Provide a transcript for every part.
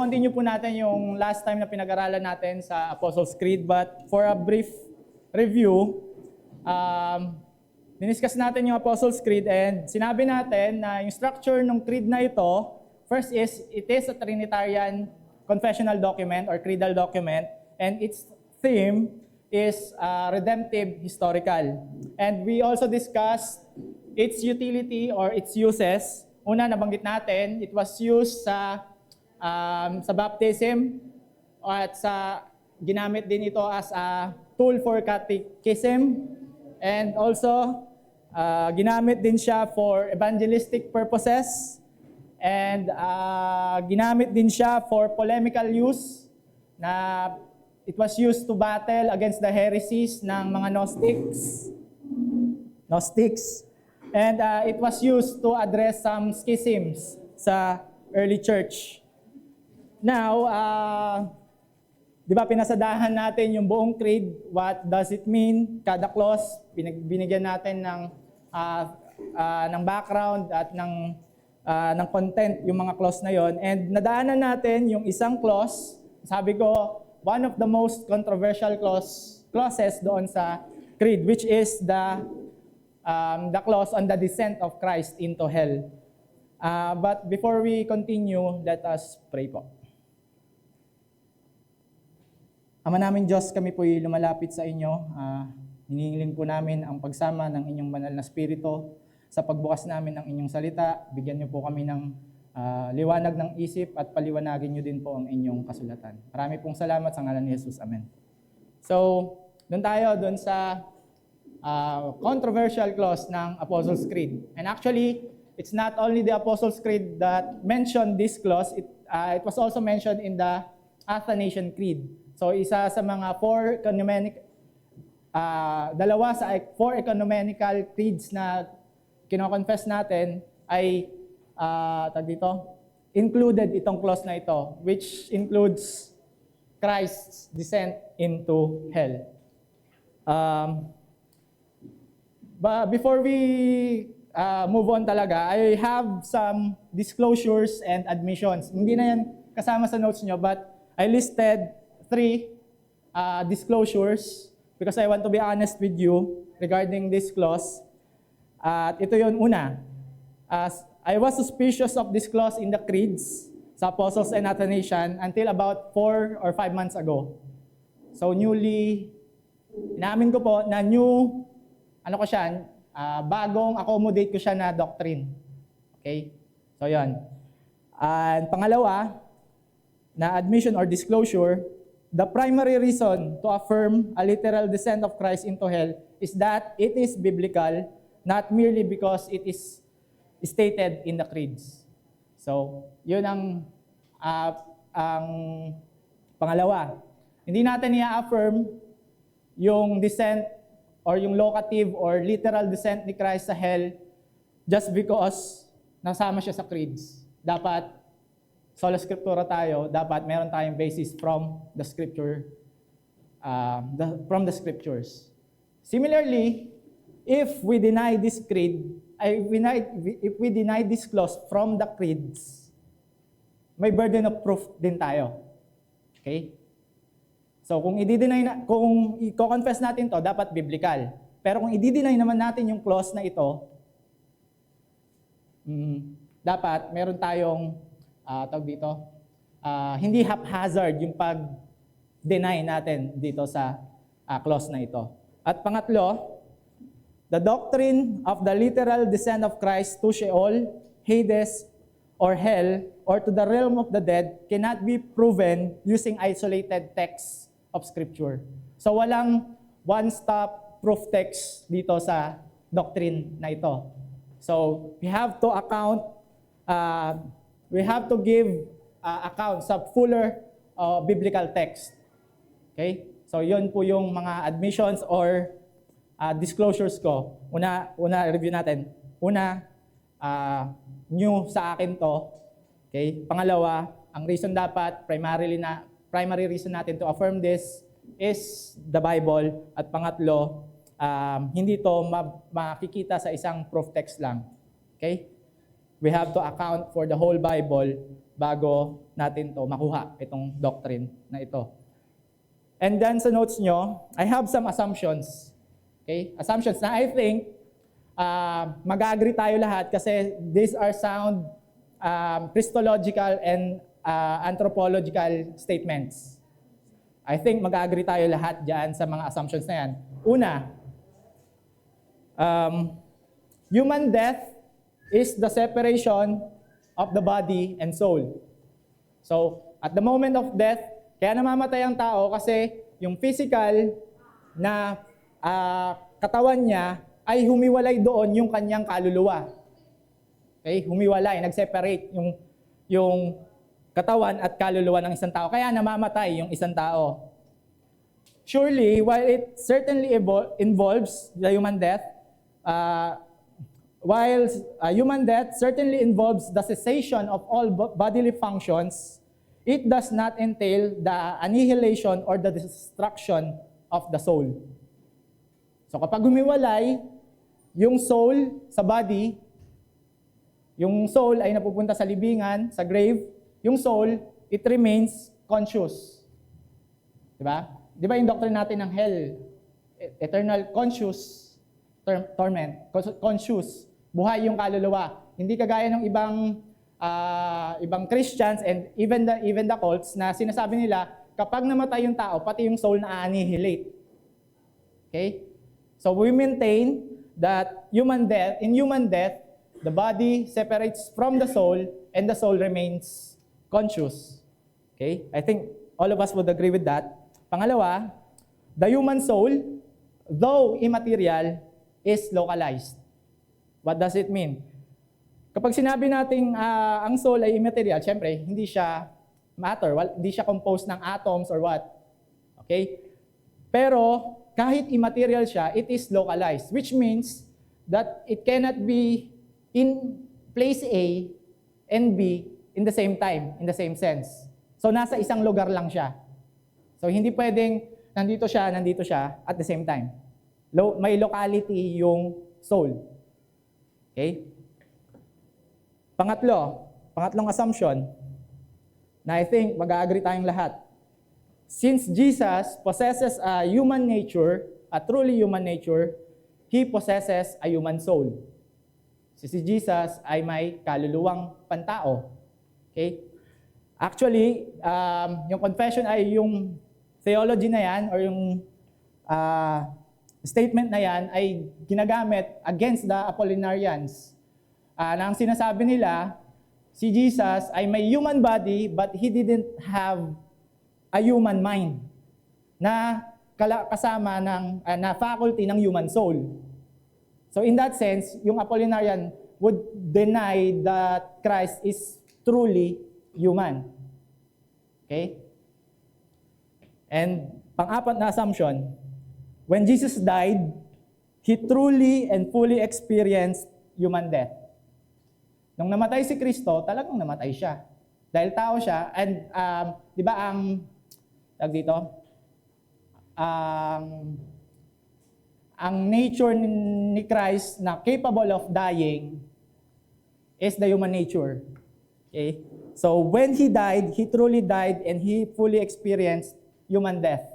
Continue po natin yung last time na pinag-aralan natin sa Apostles' Creed, but for a brief review, diniscuss natin yung Apostles' Creed and sinabi natin na yung structure ng creed na ito, first is, it is a Trinitarian confessional document or creedal document, and its theme is redemptive historical. And we also discussed its utility or its uses. Una, nabanggit natin, it was used sa baptism at ginamit din ito as a tool for catechism, and also ginamit din siya for evangelistic purposes, and ginamit din siya for polemical use, na it was used to battle against the heresies ng mga Gnostics, and it was used to address some schisms sa early church. Now, di ba pinasadahan natin yung buong creed, what does it mean? Kada clause, binigyan natin ng background at ng content yung mga clause na yon. And nadaanan natin yung isang clause, sabi ko, one of the most controversial clauses doon sa creed, which is the clause on the descent of Christ into hell. But before we continue, let us pray po. Ama namin Diyos, kami po'y lumalapit sa inyo. Hinihiling po namin ang pagsama ng inyong banal na spirito sa pagbukas namin ng inyong salita. Bigyan niyo po kami ng liwanag ng isip at paliwanagin niyo din po ang inyong kasulatan. Marami pong salamat sa ngalan ni Jesus. Amen. So, doon sa controversial clause ng Apostles' Creed. And actually, it's not only the Apostles' Creed that mentioned this clause, it was also mentioned in the Athanasian Creed. So isa sa mga dalawa sa four ecumenical creeds na kino-confess natin ay included itong clause na ito, which includes Christ's descent into hell. But before we move on talaga, I have some disclosures and admissions. Hindi na yan kasama sa notes nyo, but I listed 3 disclosures because I want to be honest with you regarding this clause. At ito yon una. I was suspicious of this clause in the creeds sa Apostles and Athanasian until about 4 or 5 months ago. So inamin ko po na bagong accommodate ko siya na doctrine. Okay? So yon. And pangalawa, na admission or disclosure, the primary reason to affirm a literal descent of Christ into hell is that it is biblical, not merely because it is stated in the creeds. So, yun ang pangalawa. Hindi natin i-affirm yung descent or yung locative or literal descent ni Christ sa hell just because nasama siya sa creeds. Dapat sola scriptura tayo, dapat meron tayong basis from the scripture, from the scriptures. Similarly, if we deny this creed, if we deny this clause from the creeds, may burden of proof din tayo. Okay? So kung i-confess natin to, dapat biblical. Pero kung i-deny naman natin yung clause na ito, dapat meron tayong hindi haphazard yung pag-deny natin dito sa clause na ito. At pangatlo, the doctrine of the literal descent of Christ to Sheol, Hades, or hell, or to the realm of the dead cannot be proven using isolated texts of Scripture. So walang one-stop proof text dito sa doctrine na ito. So we have to give account sa fuller biblical text. Okay? So yun po yung mga admissions or disclosures ko. Una review natin. Una, new sa akin to. Okay? Pangalawa, ang reason dapat, primary reason natin to affirm this is the Bible. At pangatlo, hindi to makikita sa isang proof text lang. Okay? We have to account for the whole Bible bago natin to makuha, itong doctrine na ito. And then sa notes nyo, I have some assumptions. Okay? Assumptions na I think mag-agree tayo lahat kasi these are sound Christological and anthropological statements. I think mag-agree tayo lahat dyan sa mga assumptions na yan. Una, human death is the separation of the body and soul. So, at the moment of death, kaya namamatay ang tao kasi yung physical na katawan niya ay humiwalay doon yung kanyang kaluluwa. Okay? Humiwalay, nag-separate yung katawan at kaluluwa ng isang tao. Kaya namamatay yung isang tao. Surely, while it certainly involves the human death, human death certainly involves the cessation of all bodily functions, it does not entail the annihilation or the destruction of the soul. So kapag humiwalay yung soul sa body, yung soul ay napupunta sa libingan, sa grave, yung soul, it remains conscious. Diba? Diba yung doctrine natin ng hell? Eternal conscious torment. Conscious. Buhay yung kaluluwa. Hindi kagaya ng ibang Christians and even the cults na sinasabi nila, kapag namatay yung tao, pati yung soul na annihilate. Okay? So we maintain that in human death, the body separates from the soul and the soul remains conscious. Okay? I think all of us would agree with that. Pangalawa, the human soul, though immaterial, is localized. What does it mean? Kapag sinabi nating ang soul ay immaterial, syempre, hindi siya matter, hindi siya composed ng atoms or what. Okay? Pero, kahit immaterial siya, it is localized, which means that it cannot be in place A and B in the same time, in the same sense. So, nasa isang lugar lang siya. So, hindi pwedeng nandito siya at the same time. May locality yung soul. Okay? Pangatlong assumption na I think mag-agree tayong lahat. Since Jesus possesses a human nature, a truly human nature, He possesses a human soul. Si Jesus ay may kaluluwang pantao. Okay? Actually, yung confession ay yung theology na yan or yung statement na yan ay ginagamit against the Apollinarians. Na ang sinasabi nila, si Jesus ay may human body but He didn't have a human mind na kasama na faculty ng human soul. So in that sense, yung Apollinarian would deny that Christ is truly human. Okay? And pang-apat na assumption, when Jesus died, He truly and fully experienced human death. Nung namatay si Kristo, talagang namatay siya. Dahil tao siya, and di ba ang nature ni Christ na capable of dying is the human nature. Okay? So when He died, He truly died and He fully experienced human death.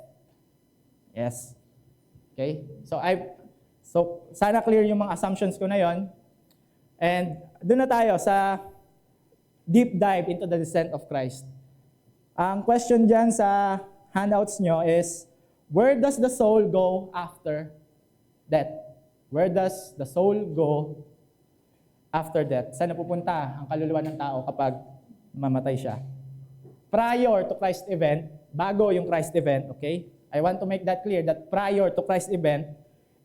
Yes. Okay? So sana clear yung mga assumptions ko na yon. And doon na tayo sa deep dive into the descent of Christ. Ang question dyan sa handouts nyo is, where does the soul go after death? Where does the soul go after death? Saan napupunta ang kaluluwa ng tao kapag mamatay siya? Prior to Christ event, bago yung Christ event, okay? I want to make that clear that prior to Christ event,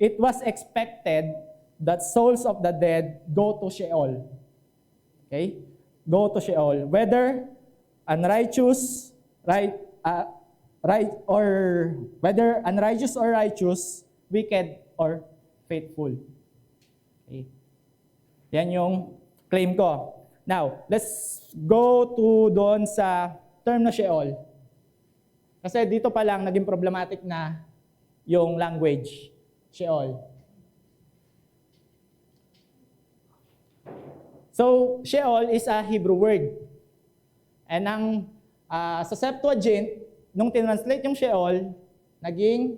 it was expected that souls of the dead go to Sheol. Okay? Go to Sheol. Whether unrighteous, whether unrighteous or righteous, wicked or faithful. Okay? Yan yung claim ko. Now, let's go to doon sa term na Sheol. Kasi dito pa lang naging problematic na yung language. Sheol. So, Sheol is a Hebrew word. And sa Septuagint, nung tinranslate yung Sheol, naging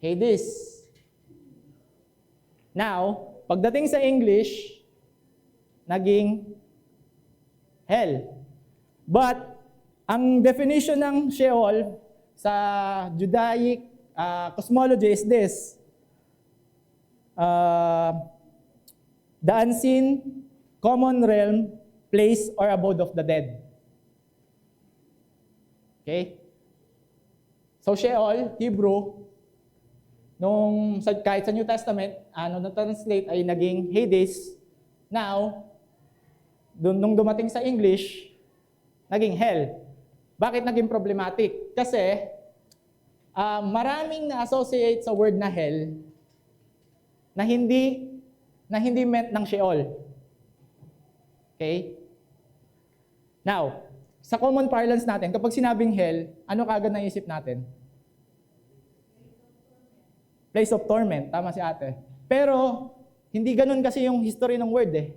Hades. Now, pagdating sa English, naging hell. But, ang definition ng Sheol sa Judaic cosmology is this. The unseen, common realm, place, or abode of the dead. Okay? So, Sheol, Hebrew, kahit sa New Testament, na-translate ay naging Hades. Now, nung dumating sa English, naging hell. Bakit naging problematic? Kasi, maraming na-associate sa word na hell na hindi meant ng Sheol. Okay? Now, sa common parlance natin, kapag sinabing hell, ano kagad naisip natin? Place of torment. Tama si ate. Pero, hindi ganun kasi yung history ng word eh.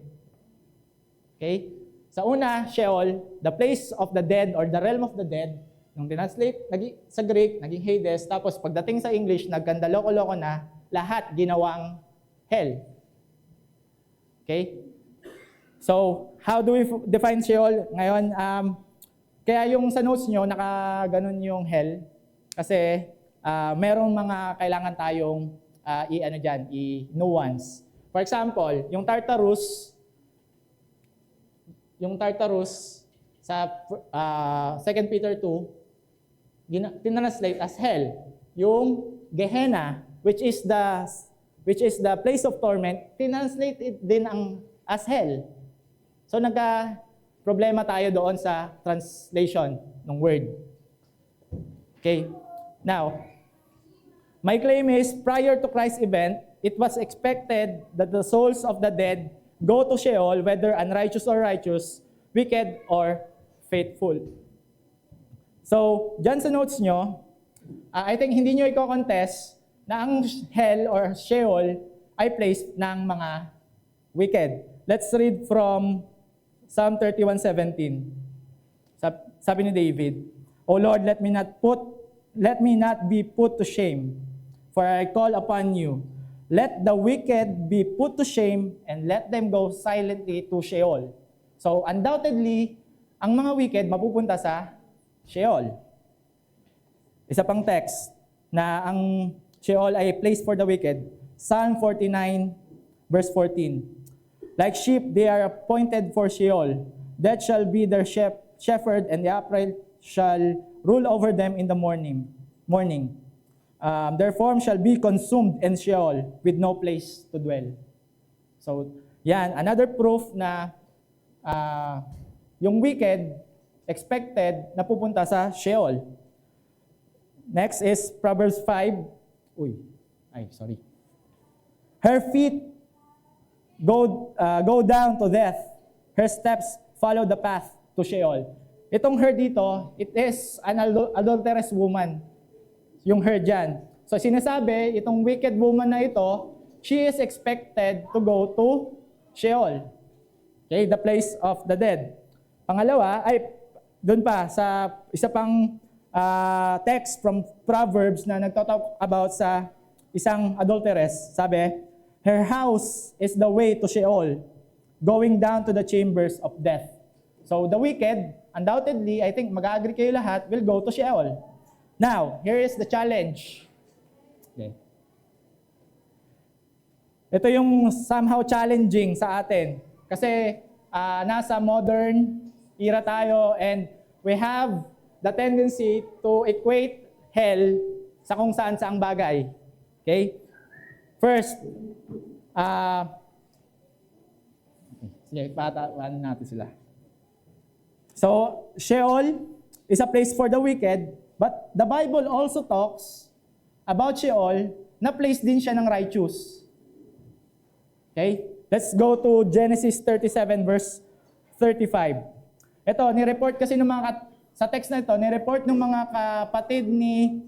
Okay? Sa una, Sheol, the place of the dead or the realm of the dead. Nung tinranslate sa Greek, naging Hades. Tapos pagdating sa English, nagkanda loko-loko na, lahat ginawang hell. Okay? So, how do we define Sheol? Ngayon, kaya yung sa notes nyo, nakaganon yung hell. Kasi, merong mga kailangan tayong i-nuance. For example, yung Tartarus sa 2 Peter 2, tinranslate as hell. Yung Gehenna, which is the place of torment, tinranslate it din as hell. So nagka-problema tayo doon sa translation ng word. Okay. Now, my claim is prior to Christ's event, it was expected that the souls of the dead go to Sheol, whether unrighteous or righteous, wicked or faithful. So, dyan sa notes nyo, I think hindi nyo i-contest na ang hell or Sheol ay place ng mga wicked. Let's read from Psalm 31:17. Sabi ni David, O Lord, let me not be put to shame, for I call upon you. Let the wicked be put to shame, and let them go silently to Sheol. So, undoubtedly, ang mga wicked mapupunta sa Sheol. Isa pang text na ang Sheol ay a place for the wicked. Psalm 49, verse 14. Like sheep, they are appointed for Sheol. That shall be their shepherd, and the upright shall rule over them in the morning. Their form shall be consumed in Sheol, with no place to dwell. So, yan. Another proof na yung wicked, expected na pupunta sa Sheol. Next is Proverbs 5. Her feet go down to death. Her steps follow the path to Sheol. Itong her dito, it is an adulterous woman. Yung her dyan. So sinasabi, itong wicked woman na ito, she is expected to go to Sheol. Okay, the place of the dead. Pangalawa, doon pa, sa isa pang text from Proverbs na nagtatalk about sa isang adulteress. Sabi, her house is the way to Sheol, going down to the chambers of death. So the wicked, undoubtedly, I think mag-agree kayo lahat, will go to Sheol. Now, here is the challenge. Okay. Ito yung somehow challenging sa atin. Kasi nasa modern era tayo and we have the tendency to equate hell sa kung saan-saang bagay. Okay? First, sige, patawan natin sila. So, Sheol is a place for the wicked, but the Bible also talks about Sheol na place din siya ng righteous. Okay? Let's go to Genesis 37 verse 35. Ito, ni-report kasi ng sa text na ito, ni-report ng mga kapatid ni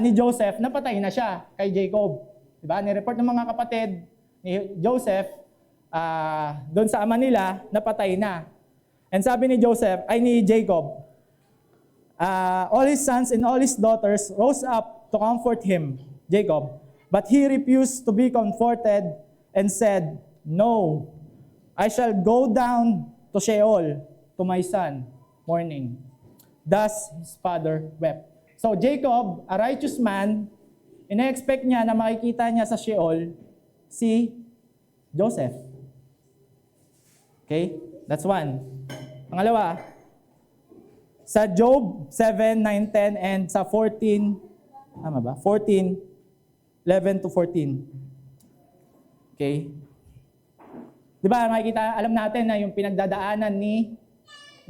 ni Joseph, napatay na siya kay Jacob. Diba? Ni-report ng mga kapatid ni Joseph, doon sa ama nila, napatay na. And sabi ni Jacob, all his sons and all his daughters rose up to comfort him, Jacob. But he refused to be comforted and said, "No, I shall go down to Sheol to my son, mourning." Thus his father wept. So Jacob, a righteous man, ina-expect niya na makikita niya sa Sheol si Joseph. Okay? That's one. Pangalawa, sa Job 7, 9, 10, and sa 14, tama ba? 14, 11 to 14. Okay? Di ba, makikita, alam natin na yung pinagdadaanan ni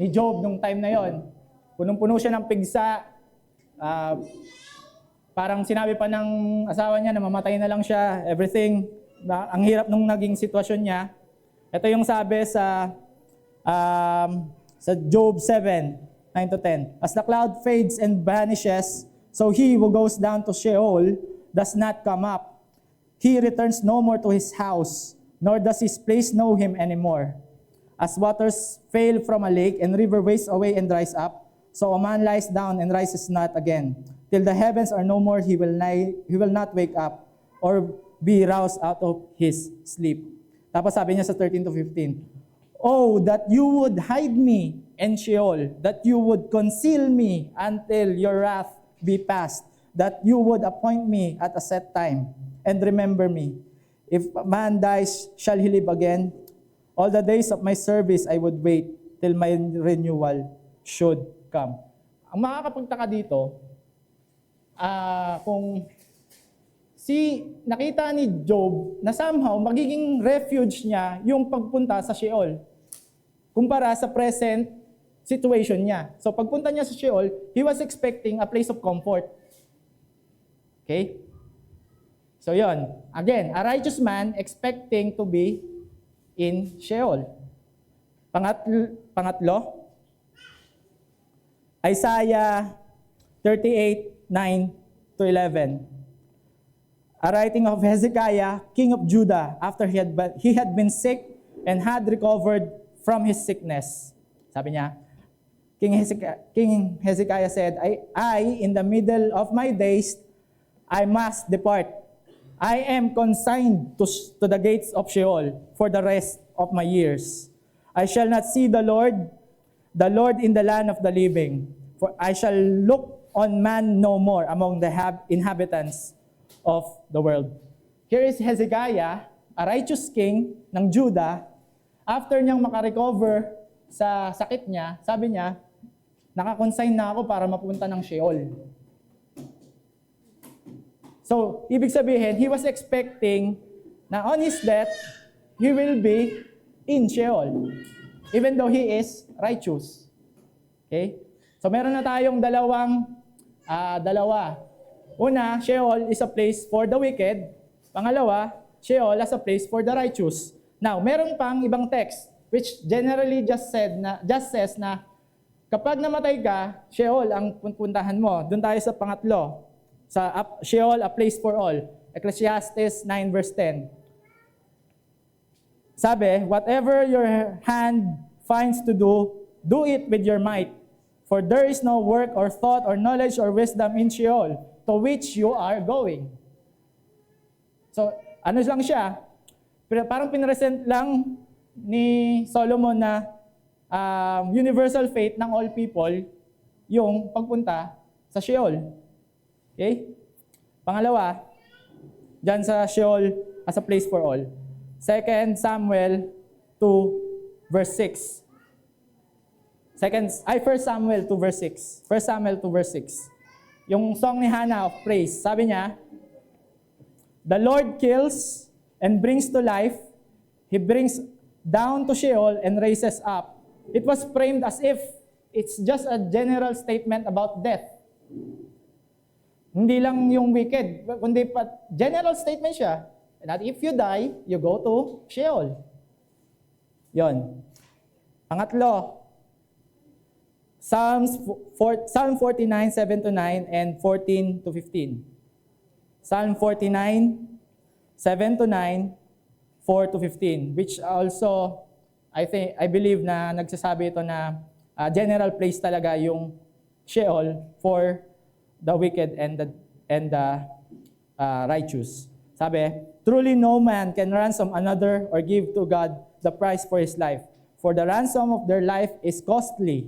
Job nung time na yon. Punong-puno siya ng pigsa. Parang sinabi pa ng asawa niya na mamatay na lang siya, everything. Ang hirap nung naging sitwasyon niya. Ito yung sabi sa Job 7, 9 to 10. As the cloud fades and vanishes, so he who goes down to Sheol does not come up. He returns no more to his house, nor does his place know him anymore. As waters fail from a lake and river wastes away and dries up, so a man lies down and rises not again. Till the heavens are no more, he will not wake up or be roused out of his sleep. Tapos sabi niya sa 13 to 15, "Oh, that you would hide me in Sheol, that you would conceal me until your wrath be past, that you would appoint me at a set time, and remember me. If a man dies, shall he live again? All the days of my service I would wait till my renewal should come." Ang makakapagtaka dito, kung nakita ni Job na somehow magiging refuge niya yung pagpunta sa Sheol kumpara sa present situation niya. So pagpunta niya sa Sheol, he was expecting a place of comfort. Okay? So yon. Again, a righteous man expecting to be in Sheol. Pangatlo, Isaiah 38, 9 to 11. A writing of Hezekiah, king of Judah, after he had been sick and had recovered from his sickness. Sabi niya, King Hezekiah said, I, in the middle of my days, I must depart. I am consigned to the gates of Sheol for the rest of my years. I shall not see the Lord in the land of the living, for I shall look on man no more among the inhabitants of the world. Here is Hezekiah, a righteous king ng Judah. After niyang makarecover sa sakit niya, sabi niya, nakakonsign na ako para mapunta ng Sheol. So, ibig sabihin, he was expecting na on his death, he will be in Sheol, even though he is righteous. Okay? So, meron na tayong dalawa. Una, Sheol is a place for the wicked. Pangalawa, Sheol as a place for the righteous. Now, meron pang ibang text which generally just says na kapag namatay ka, Sheol ang puntahan mo. Doon tayo sa pangatlo. Sa Sheol, a place for all. Ecclesiastes 9 verse 10. Sabi, whatever your hand finds to do, do it with your might. For there is no work or thought or knowledge or wisdom in Sheol, to which you are going. So, ano lang siya? Parang pinresent lang ni Solomon na universal fate ng all people yung pagpunta sa Sheol. Okay? Pangalawa, dyan sa Sheol as a place for all. 2 Samuel 2 verse 6. 1 Samuel 2 verse 6. 1 Samuel 2 verse 6. Yung song ni Hannah of praise, sabi niya, the Lord kills and brings to life. He brings down to Sheol and raises up. It was framed as if it's just a general statement about death. Hindi lang yung wicked, kundi general statement siya. That if you die, you go to Sheol. Yon. Pangatlo, Psalm 49, 7-9 and 14-15. Psalm 49, 7-9, 4-15, which also, I believe na nagsasabi ito na general place talaga yung Sheol for the wicked and the righteous. Sabi, truly no man can ransom another or give to God the price for his life. For the ransom of their life is costly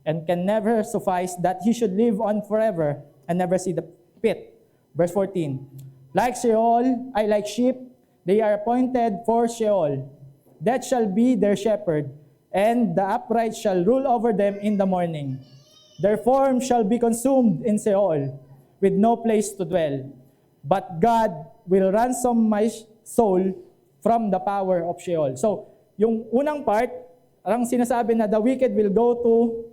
and can never suffice that he should live on forever and never see the pit. Verse 14, like sheep, they are appointed for Sheol. Death shall be their shepherd, and the upright shall rule over them in the morning. Their form shall be consumed in Sheol, with no place to dwell. But God will ransom my soul from the power of Sheol. So, yung unang part, ang sinasabi na the wicked will go to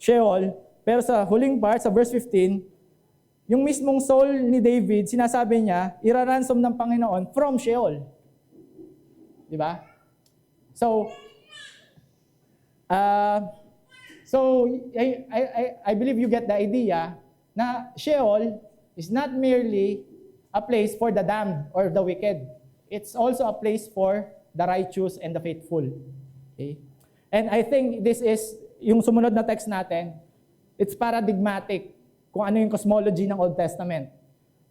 Sheol, pero sa huling part, sa verse 15, yung mismong soul ni David, sinasabi niya, iraransom ng Panginoon from Sheol. Di ba? So, I believe you get the idea na Sheol is not merely a place for the damned or the wicked. It's also a place for the righteous and the faithful. Okay? And I think this is, yung sumunod na text natin, it's paradigmatic kung ano yung cosmology ng Old Testament.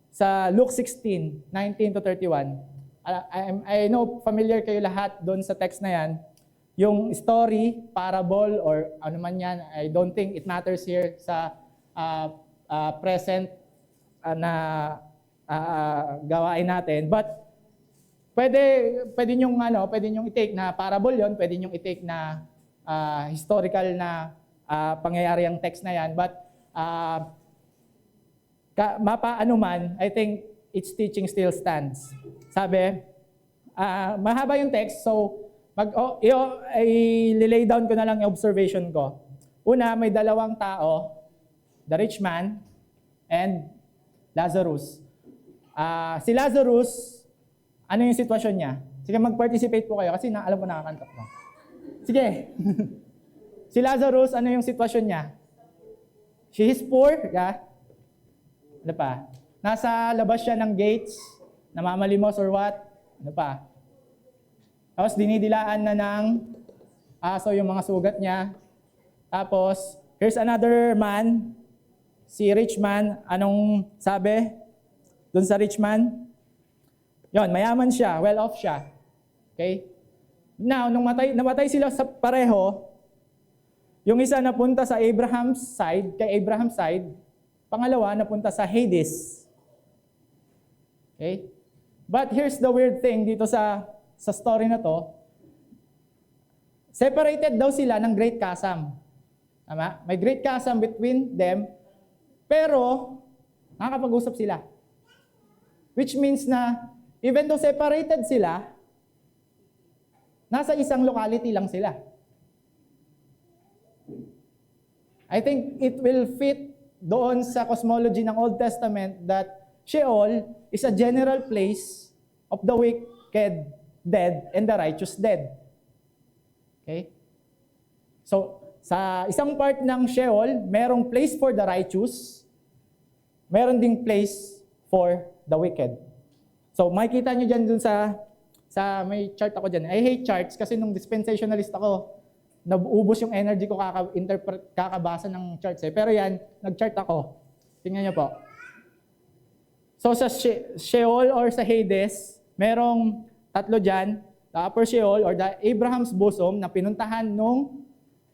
Sa Luke 16, 19-31, I know familiar kayo lahat doon sa text na yan. Yung story, parable, or ano man yan, I don't think it matters here sa present na gawain natin. But pwede nyong i-take na parable yon, pwede nyong i-take na historical na pangyayari ang text na yan. But mapaano man, I think its teaching still stands. Sabi, mahaba yung text, so i-lay down ko na lang yung observation ko. Una, may dalawang tao, the rich man and Lazarus. Si Lazarus, ano yung sitwasyon niya? Sige, mag-participate po kayo kasi alam mo nakakanta ko. Sige. Si Lazarus, ano yung sitwasyon niya? She is poor, yeah? Ano pa? Nasa labas siya ng gates, namamalimos or what? Ano pa? Tapos dinidilaan na ng aso yung mga sugat niya. Tapos, here's another man, si rich man. Anong sabi doon sa rich man? Yon, mayaman siya, well-off siya. Okay? Now, nung namatay sila sa pareho, yung isa napunta sa Abraham's side, kay Abraham's side, pangalawa napunta sa Hades. Okay? But here's the weird thing dito sa story na to. Separated daw sila ng great chasm. Tama? May great chasm between them, pero nakakapag-usap sila. Which means na even though separated sila, nasa isang locality lang sila. I think it will fit doon sa cosmology ng Old Testament that Sheol is a general place of the wicked dead and the righteous dead. Okay? So, sa isang part ng Sheol, merong place for the righteous, meron ding place for the wicked. So, makikita nyo dyan dun sa may chart ako dyan. I hate charts kasi nung dispensationalist ako, naubos yung energy ko kakabasa ng charts eh. Pero yan, nag-chart ako. Tingnan nyo po. So sa Sheol or sa Hades, merong tatlo dyan. The upper Sheol or the Abraham's bosom na pinuntahan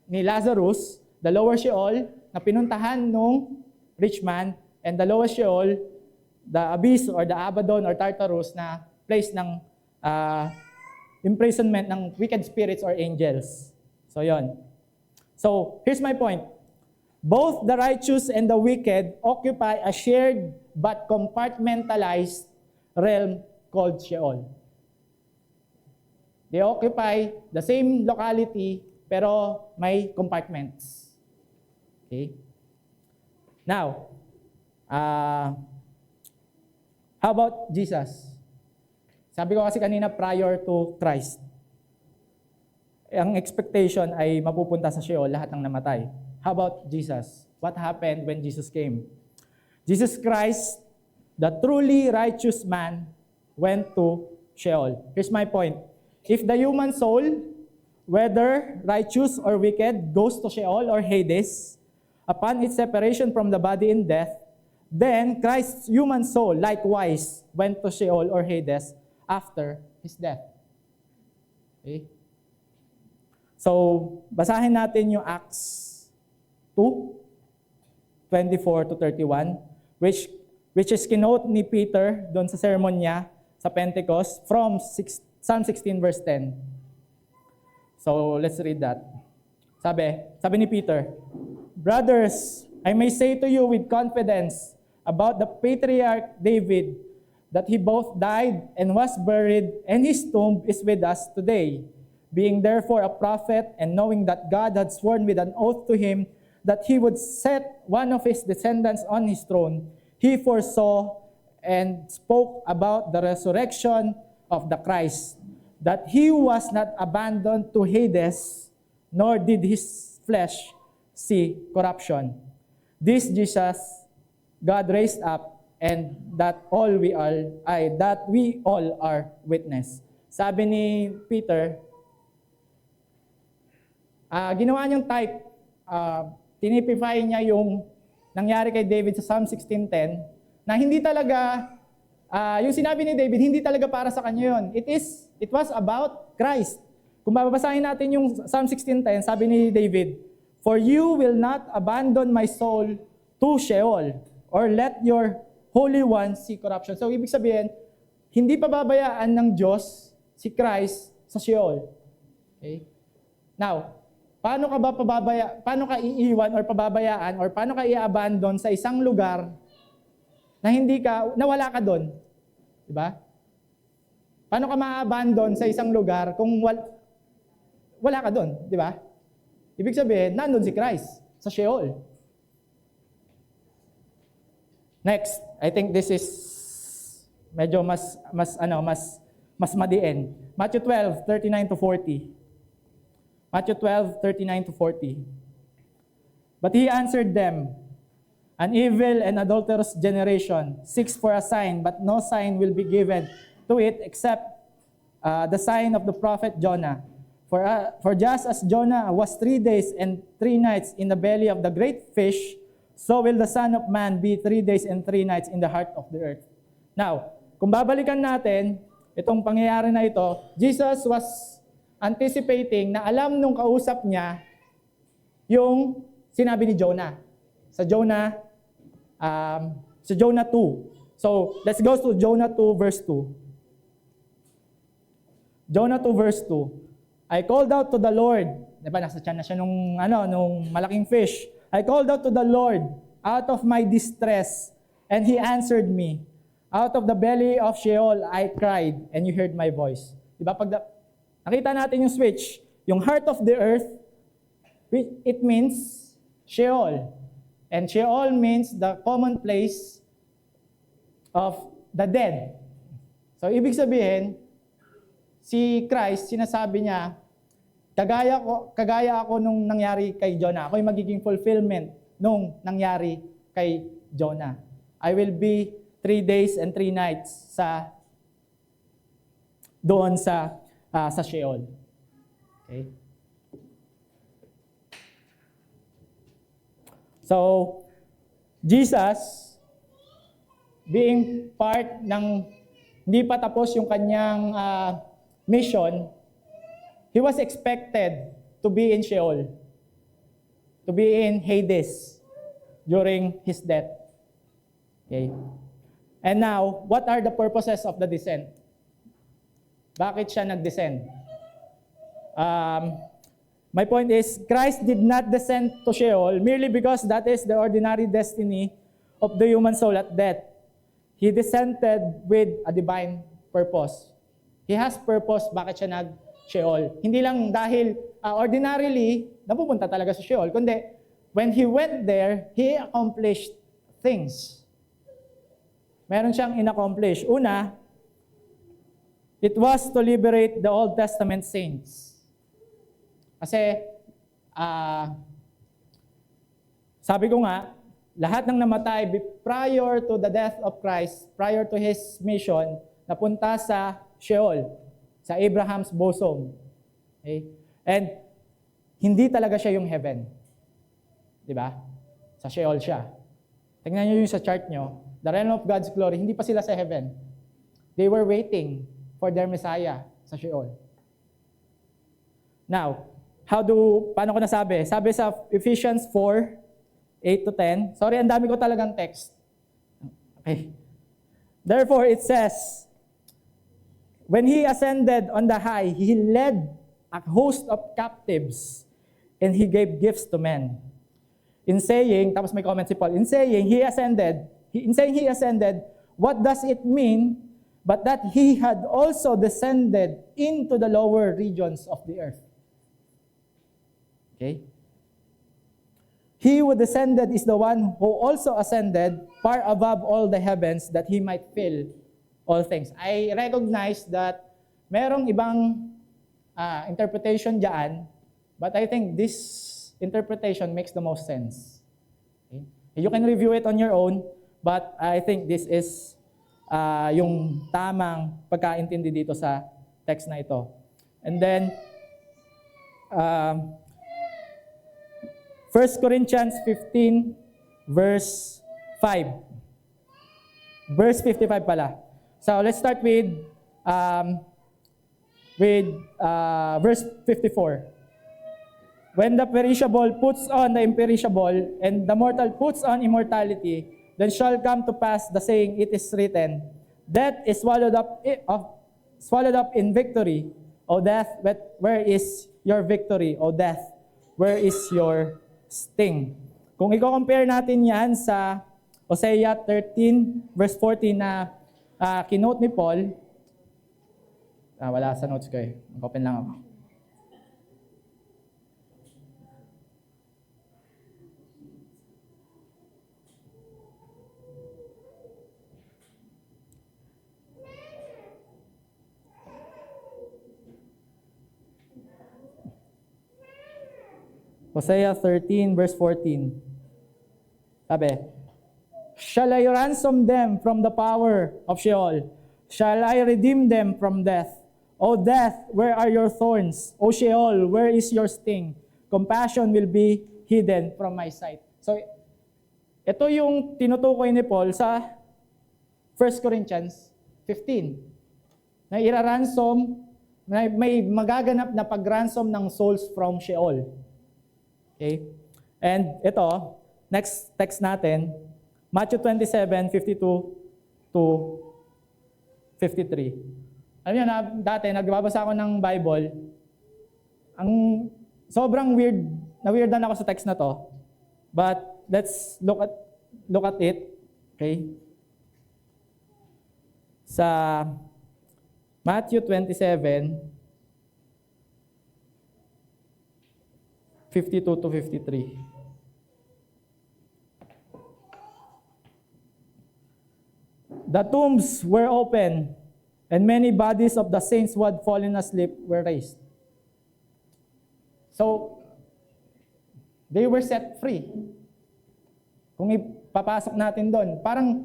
ni Lazarus. The lower Sheol na pinuntahan nung rich man. And the lowest Sheol, the abyss or the Abaddon or Tartarus na place ng imprisonment ng wicked spirits or angels. So, yon. So, here's my point. Both the righteous and the wicked occupy a shared but compartmentalized realm called Sheol. They occupy the same locality, pero may compartments. Okay? Now, how about Jesus? Sabi ko kasi kanina, prior to Christ, ang expectation ay mapupunta sa Sheol lahat ng namatay. How about Jesus? What happened when Jesus came? Jesus Christ, the truly righteous man, went to Sheol. Here's my point. If the human soul, whether righteous or wicked, goes to Sheol or Hades, upon its separation from the body in death, then Christ's human soul likewise went to Sheol or Hades after his death. Okay? So, basahin natin yung Acts 2:24 to 31, which is kinote ni Peter doon sa sermon niya sa Pentecost from Psalm 16 verse 10. So, let's read that. Sabi ni Peter, "Brothers, I may say to you with confidence about the patriarch David, that he both died and was buried, and his tomb is with us today. Being therefore a prophet, and knowing that God had sworn with an oath to him that he would set one of his descendants on his throne, he foresaw and spoke about the resurrection of the Christ, that he was not abandoned to Hades, nor did his flesh see corruption. This Jesus God raised up, and that we all are witness." Sabi ni Peter, ginawa niyang type, tinipify niya yung nangyari kay David sa Psalm 16:10, na hindi talaga, yung sinabi ni David, hindi talaga para sa kanya yun. It was about Christ. Kung babasahin natin yung Psalm 16:10, sabi ni David, "For you will not abandon my soul to Sheol, or let your Holy One see corruption." So, ibig sabihin, hindi pababayaan ng Diyos si Christ sa Sheol. Okay? Now, paano ka iiwan or pababayaan or paano ka i-abandon sa isang lugar na wala ka doon? Diba? Paano ka ma-abandon sa isang lugar kung wala ka doon? Diba? Ibig sabihin, nandun si Christ sa Sheol. Next, I think this is medyo mas madiin. Matthew 12:39 to 40. Matthew 12:39 to 40. "But he answered them, An evil and adulterous generation seeks for a sign, but no sign will be given to it except the sign of the prophet Jonah. For just as Jonah was 3 days and 3 nights in the belly of the great fish, so will the Son of Man be 3 days and 3 nights in the heart of the earth." Now, kung babalikan natin itong pangyayari na ito, Jesus was anticipating na alam nung kausap niya yung sinabi ni Jonah. Sa Jonah 2. So, let's go to Jonah 2 verse 2. Jonah 2 verse 2. "I called out to the Lord." Diba, nasa tiyan na siya nung malaking fish. "I called out to the Lord out of my distress, and He answered me. Out of the belly of Sheol I cried, and you heard my voice." Diba, nakita natin yung switch. Yung heart of the earth, it means Sheol. And Sheol means the common place of the dead. So, ibig sabihin, si Christ, sinasabi niya, kagaya ako nung nangyari kay Jonah. Ako yung magiging fulfillment nung nangyari kay Jonah. I will be 3 days and 3 nights doon sa Sheol. Okay? So, Jesus, being part ng, hindi pa tapos yung kanyang mission, He was expected to be in Sheol, to be in Hades during His death. Okay? And now, what are the purposes of the descent? Bakit siya nag-descend? My point is, Christ did not descend to Sheol merely because that is the ordinary destiny of the human soul at death. He descended with a divine purpose. He has purpose bakit siya nag-Sheol. Hindi lang dahil ordinarily, napupunta talaga sa Sheol, kundi when He went there, He accomplished things. Meron siyang in-accomplish. Una, it was to liberate the Old Testament saints. Kasi, sabi ko nga, lahat ng namatay prior to the death of Christ, prior to His mission, napunta sa Sheol, sa Abraham's bosom. Okay? And hindi talaga siya yung heaven. Di ba? Sa Sheol siya. Tingnan niyo yung sa chart nyo, the realm of God's glory, hindi pa sila sa heaven. They were waiting for their Messiah sa Sheol. Now, paano ko nasabi? Sabi sa Ephesians 4:8-10. Sorry, ang dami ko talagang text. Okay. Therefore, it says, when He ascended on the high, He led a host of captives, and He gave gifts to men. In saying, tapos may comment si Paul, in saying He ascended, what does it mean but that He had also descended into the lower regions of the earth? Okay? He who descended is the one who also ascended far above all the heavens that He might fill all things. I recognize that merong ibang interpretation dyan, but I think this interpretation makes the most sense. Okay? You can review it on your own, but I think this is yung tamang pagkaintindi dito sa text na ito. And then, 1 Corinthians 15, verse 5. Verse 55 pala. So let's start with verse 54. When the perishable puts on the imperishable, and the mortal puts on immortality, then shall come to pass the saying, it is written, death is swallowed up in victory. O death, where is your victory? O death, where is your sting? Kung i-compare natin yan sa Hosea 13, verse 14 na kinote ni Paul, wala sa notes ko eh. Mag-open lang ako. Hosea 13, verse 14. Sabi, shall I ransom them from the power of Sheol? Shall I redeem them from death? O death, where are your thorns? O Sheol, where is your sting? Compassion will be hidden from my sight. So, ito yung tinutukoy ni Paul sa 1 Corinthians 15. Na iraransom, may magaganap na pag-ransom ng souls from Sheol. Okay? And ito, next text natin, Matthew 27:52 to 53. Alam niyo na, dati nagbabasa ako ng Bible, ang sobrang na-weirdan ako sa text na to. But let's look at it. Okay? Sa Matthew 27, 52 to 53. The tombs were open, and many bodies of the saints who had fallen asleep were raised. So, they were set free. Kung ipapasok natin doon, parang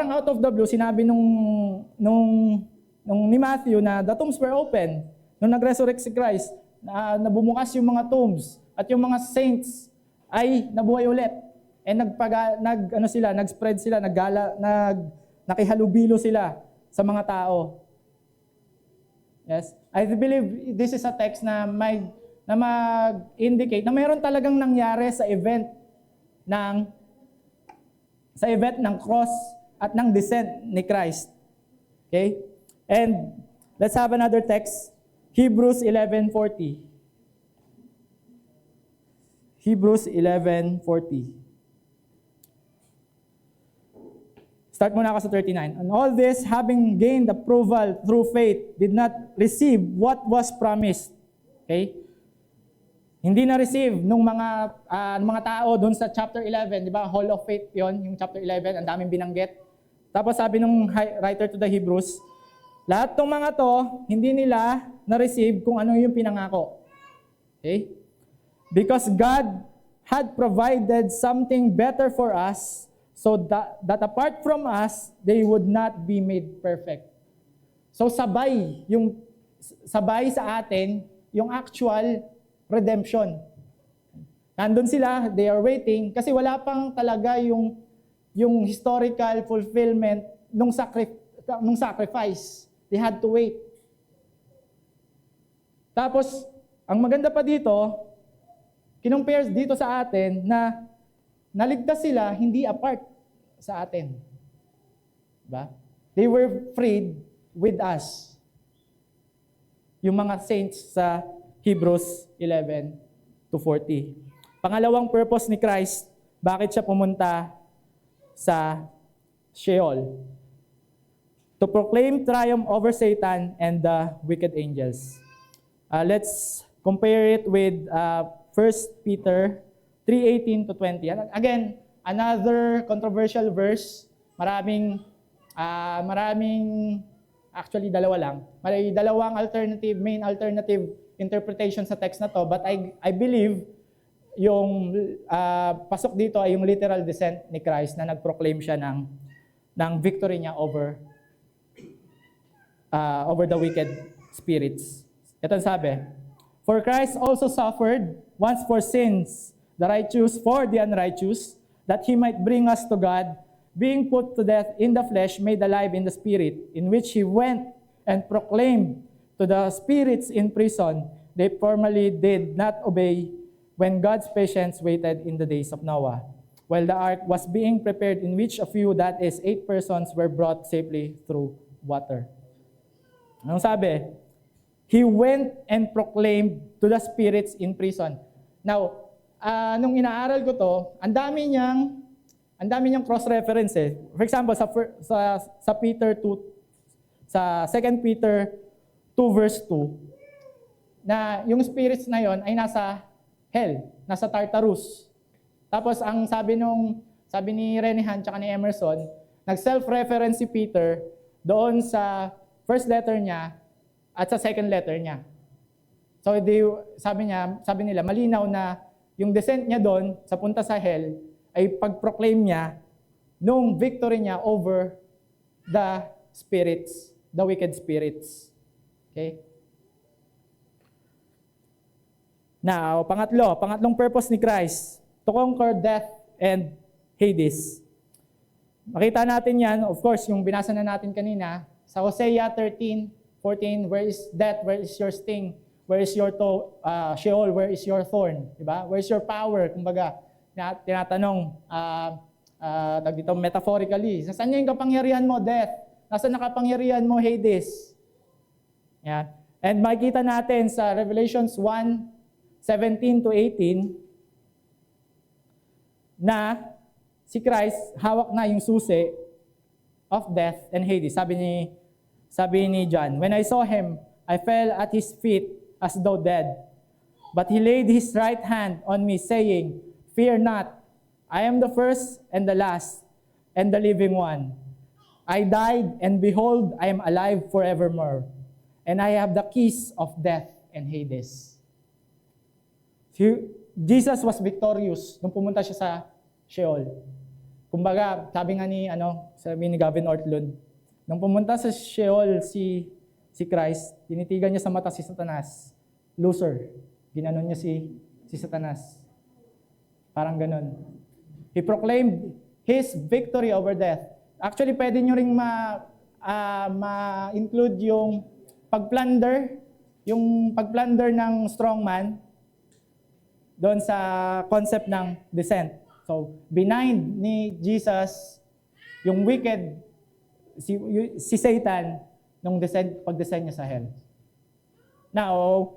out of the blue, sinabi nung ni Matthew na the tombs were open. Nung nag-resurrect si Christ, nabumukas yung mga tombs at yung mga saints ay nabuhay ulit. And nag-spread sila, nakihalubilo sila sa mga tao. Yes. I believe this is a text na mag-indicate na mayroon talagang nangyari sa event ng cross at ng descent ni Christ. Okay? And let's have another text. Hebrews 11:40. Hebrews 11:40. Start muna ako sa 39. And all this, having gained approval through faith, did not receive what was promised. Okay? Hindi na receive nung mga tao doon sa chapter 11, di ba? Hall of Faith 'yon, yung chapter 11, ang daming binanggit. Tapos sabi nung writer to the Hebrews, lahat ng mga to, hindi nila na-receive kung ano yung pinangako. Okay? Because God had provided something better for us, so that apart from us, they would not be made perfect. So sabay sa atin yung actual redemption. Nandun sila, they are waiting, kasi wala pang talaga yung historical fulfillment nung sacrifice. They had to wait. Tapos, ang maganda pa dito, kinumpare dito sa atin na naligtas sila hindi apart sa atin. Diba? They were freed with us. Yung mga saints sa Hebrews 11 to 40. Pangalawang purpose ni Christ, bakit siya pumunta sa Sheol? To proclaim triumph over Satan and the wicked angels. Let's compare it with 1 Peter 3:18 to 20. Again, another controversial verse. Maraming, actually dalawa lang. May dalawang main alternative interpretation sa text na to, but I believe yung pasok dito ay yung literal descent ni Christ na nag-proclaim siya ng victory niya over the wicked spirits. Ito sabi, for Christ also suffered once for sins, the righteous for the unrighteous, that he might bring us to God, being put to death in the flesh, made alive in the spirit, in which he went and proclaimed to the spirits in prison, they formerly did not obey when God's patience waited in the days of Noah, while the ark was being prepared, in which a few, that is 8 persons, were brought safely through water. Anong sabi? He went and proclaimed to the spirits in prison. Now, nung inaaral ko to, ang dami niyang cross-reference eh. For example, sa Peter 2, sa 2 Peter 2 verse 2, na yung spirits na yon ay nasa hell, nasa Tartarus. Tapos ang sabi ni Renihan tsaka ni Emerson, nag-self-reference si Peter doon sa first letter niya at sa second letter niya. So sabi nila, malinaw na yung descent niya doon sa punta sa hell ay pag-proclaim niya nung victory niya over the spirits, the wicked spirits. Okay? Now, pangatlong purpose ni Christ, to conquer death and Hades. Makita natin yan, of course, yung binasa na natin kanina, sa Hosea 13:14, where is death, where is your sting, where is your Sheol, where is your thorn, diba? Where is your power? Kumbaga, tinatanong, dito metaphorically, saan yung kapangyarihan mo, death? Nasaan na kapangyarihan mo, Hades? Yan. And makikita natin sa Revelations 1:17 to 18, na si Christ, hawak na yung susi of death and Hades. Sabi ni John, when I saw him, I fell at his feet as though dead. But he laid his right hand on me, saying, fear not, I am the first and the last and the living one. I died, and behold, I am alive forevermore, and I have the keys of death and Hades. Jesus was victorious nung pumunta siya sa Sheol. Kumbaga, sabi ni Gavin Ortlund, nung pumunta sa Sheol si Christ, tinitigan niya sa mata si Satanas. Loser. Ginanon niya si Satanas. Parang ganon. He proclaimed his victory over death. Actually, pwede nyo ring ma-include yung pag-plunder ng strongman doon sa concept ng descent. So, binind ni Jesus yung wicked, si Satan, nung pag-descend niya sa hell. Now,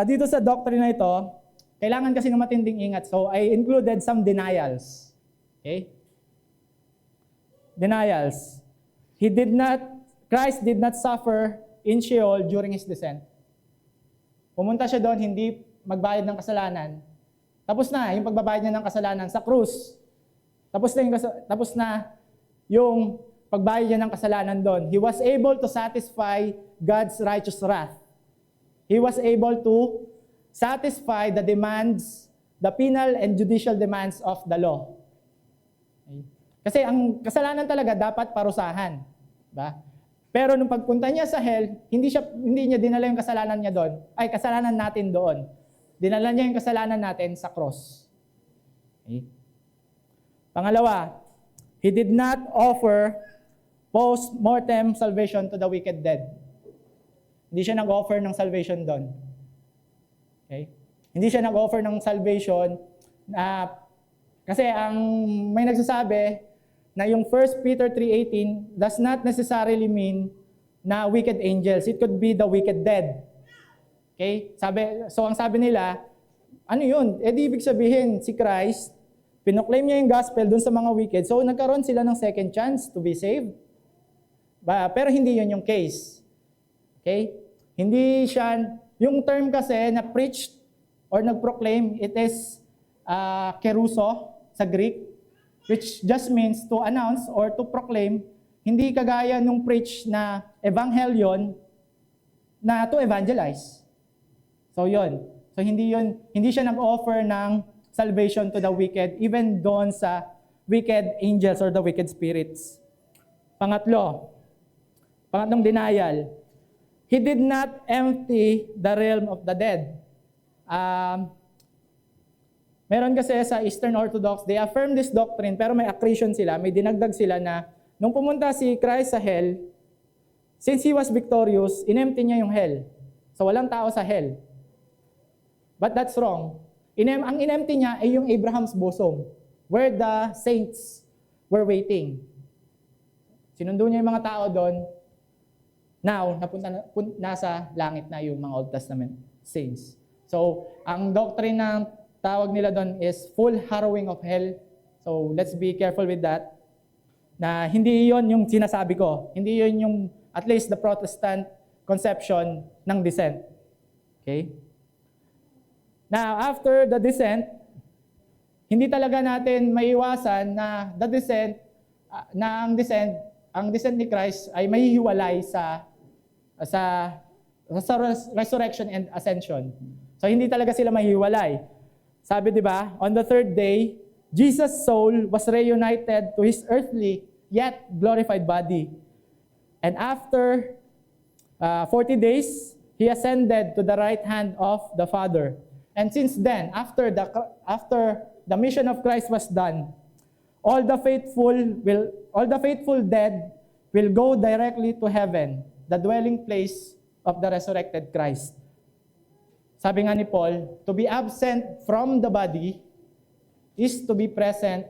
dito sa doctrine na ito, kailangan kasi ng matinding ingat. So, I included some denials. Okay? Denials. Christ did not suffer in Sheol during his descent. Pumunta siya doon, hindi magbayad ng kasalanan. Tapos na yung pagbabayad niya ng kasalanan sa krus. Tapos na yung pagbayad niya ng kasalanan doon. He was able to satisfy God's righteous wrath. He was able to satisfy the demands the penal and judicial demands of the law. Okay? Kasi ang kasalanan talaga dapat parusahan. Ba? Pero nung pagpunta niya sa hell, hindi niya dinala yung kasalanan niya doon, kasalanan natin doon. Dinala niya yung kasalanan natin sa cross. Okay? Pangalawa, He did not offer post-mortem salvation to the wicked dead. Hindi siya nag-offer ng salvation doon. Okay? Hindi siya nag-offer ng salvation kasi may nagsasabi na yung 1 Peter 3:18 does not necessarily mean na wicked angels. It could be the wicked dead. Okay? Ang sabi nila, ano yun? Di ibig sabihin, si Christ, pinoclaim niya yung gospel dun sa mga wicked, so nagkaroon sila ng second chance to be saved. Pero hindi yun yung case. Okay? Hindi siya, yung term kasi na preached or nag-proclaim, it is keruso sa Greek, which just means to announce or to proclaim, hindi kagaya nung preach na evangelion na to evangelize. So yun. So hindi siya nag-offer ng salvation to the wicked, even doon sa wicked angels or the wicked spirits. Pangatlong denial, He did not empty the realm of the dead. Meron kasi sa Eastern Orthodox, they affirm this doctrine, pero may accretion sila, may dinagdag sila na, nung pumunta si Christ sa hell, since He was victorious, inempty niya yung hell. So walang tao sa hell. But that's wrong. Ang inempty niya ay yung Abraham's bosom, where the saints were waiting. Sinundo niya yung mga tao doon. Now, nasa langit na yung mga Old Testament saints. So, ang doctrine ng tawag nila doon is full harrowing of hell. So, let's be careful with that. Na hindi yon yung sinasabi ko. Hindi yon yung, at least the Protestant conception ng descent. Okay? Now, after the descent, hindi talaga natin maiwasan na the descent, ang descent ni Christ ay mahihiwalay sa resurrection and ascension. So, hindi talaga sila mahihiwalay. Sabi, di ba, on the third day, Jesus' soul was reunited to His earthly yet glorified body. And after 40 days, He ascended to the right hand of the Father. And since then, after the mission of Christ was done, all the faithful dead will go directly to heaven, the dwelling place of the resurrected Christ. Sabi nga ni Paul, to be absent from the body is to be present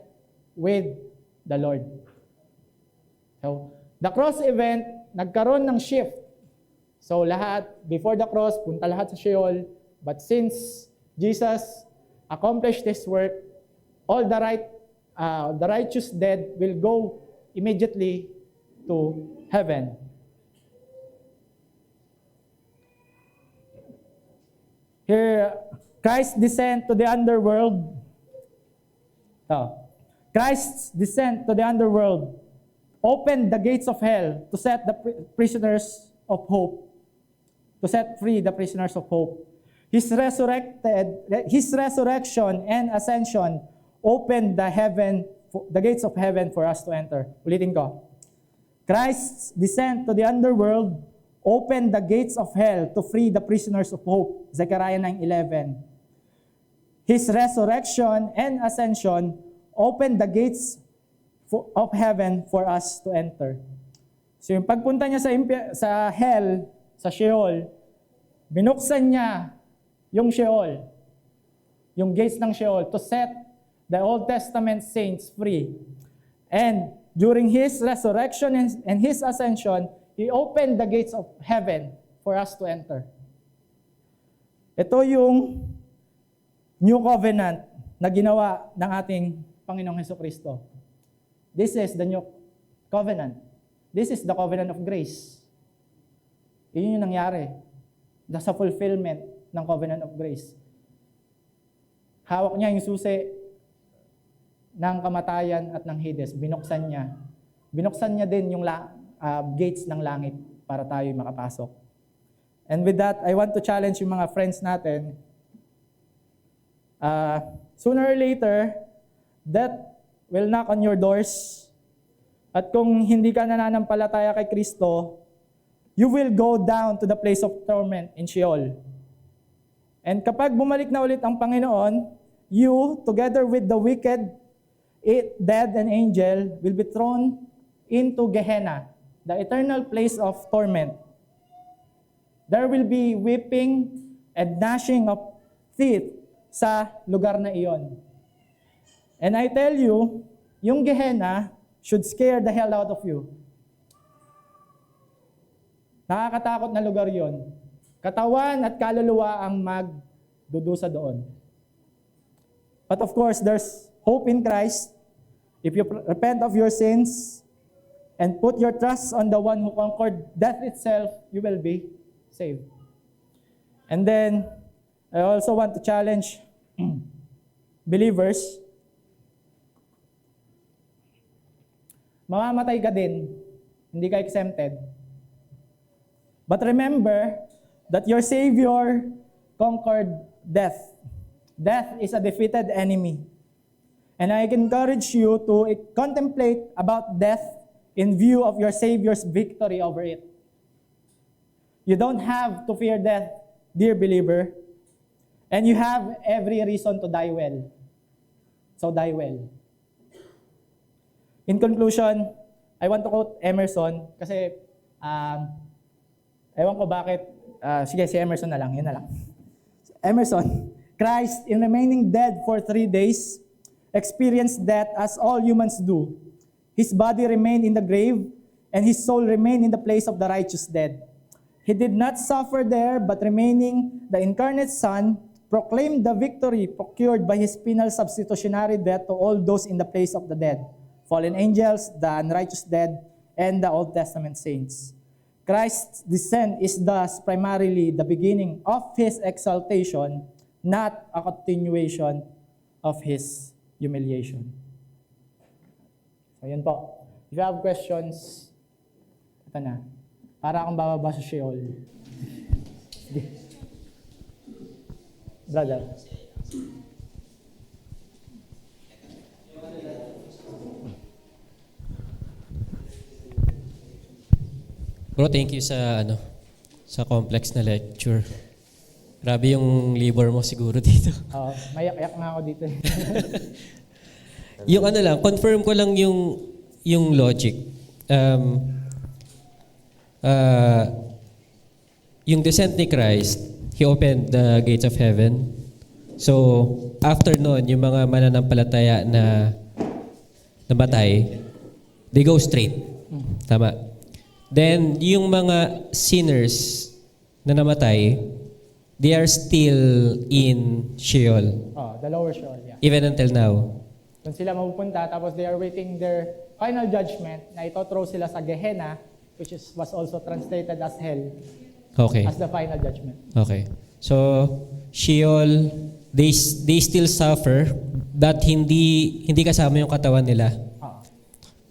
with the Lord. So, the cross event, nagkaroon ng shift. So, lahat, before the cross, punta lahat sa Sheol. But since Jesus accomplished this work, all the righteous dead will go immediately to heaven. Here, Christ's descent to the underworld. Christ's descent to the underworld opened the gates of hell to set the prisoners of hope, to set free the prisoners of hope. His resurrection and ascension opened the gates of heaven for us to enter. Ulitin ko. Christ's descent to the underworld opened the gates of hell to free the prisoners of hope. Zechariah 9:11. His resurrection and ascension opened the gates of heaven for us to enter. So yung pagpunta niya sa hell, sa Sheol, binuksan niya yung Sheol, yung gates ng Sheol to set the Old Testament saints free. And during His resurrection and His ascension, He opened the gates of heaven for us to enter. Ito yung new covenant na ginawa ng ating Panginoong Hesukristo. This is the new covenant. This is the covenant of grace. Yun yung nangyari. Sa fulfillment ng covenant of grace. Hawak niya yung susi ng kamatayan at ng Hades. Binuksan niya. Binuksan niya din yung gates ng langit para tayo makapasok. And with that, I want to challenge yung mga friends natin. Sooner or later, death will knock on your doors. At kung hindi ka nananampalataya kay Kristo, you will go down to the place of torment in Sheol. And kapag bumalik na ulit ang Panginoon, you, together with the wicked, dead and angel, will be thrown into Gehenna, the eternal place of torment. There will be weeping and gnashing of teeth sa lugar na iyon. And I tell you, yung Gehenna should scare the hell out of you. Nakakatakot na lugar yon. Katawan at kaluluwa ang magdudusa doon. But of course, there's hope in Christ. If you repent of your sins and put your trust on the one who conquered death itself, you will be saved. And then, I also want to challenge believers. Mamamatay ka din, hindi ka exempted. But remember that your Savior conquered death. Death is a defeated enemy. And I encourage you to contemplate about death in view of your Savior's victory over it. You don't have to fear death, dear believer. And you have every reason to die well. So die well. In conclusion, I want to quote Emerson kasi ewan ko bakit, sige si Emerson na lang, yun na lang. Emerson, Christ, in remaining dead for 3 days, experienced death as all humans do. His body remained in the grave, and his soul remained in the place of the righteous dead. He did not suffer there, but remaining the incarnate Son, proclaimed the victory procured by his penal substitutionary death to all those in the place of the dead, fallen angels, the unrighteous dead, and the Old Testament saints. Christ's descent is thus primarily the beginning of his exaltation, not a continuation of his humiliation. So yun po. If you have questions, ito na. Para akong bababa sa Sheol. Brother. Bro, thank you sa complex na lecture. Grabe yung labor mo siguro dito. Mayak-yak nga ako dito. Yung lang, confirm ko lang yung logic. Yung descent ni Christ, He opened the gates of heaven. So, after nun, yung mga mananampalataya na namatay, they go straight. Tama. Then, yung mga sinners na namatay, they are still in Sheol. The lower Sheol, yeah. Even until now. Doon sila mapupunta, tapos they are waiting their final judgment na ito-throw sila sa Gehenna, which was also translated as hell. Okay. As the final judgment. Okay. So, Sheol, they still suffer, but hindi kasama yung katawan nila.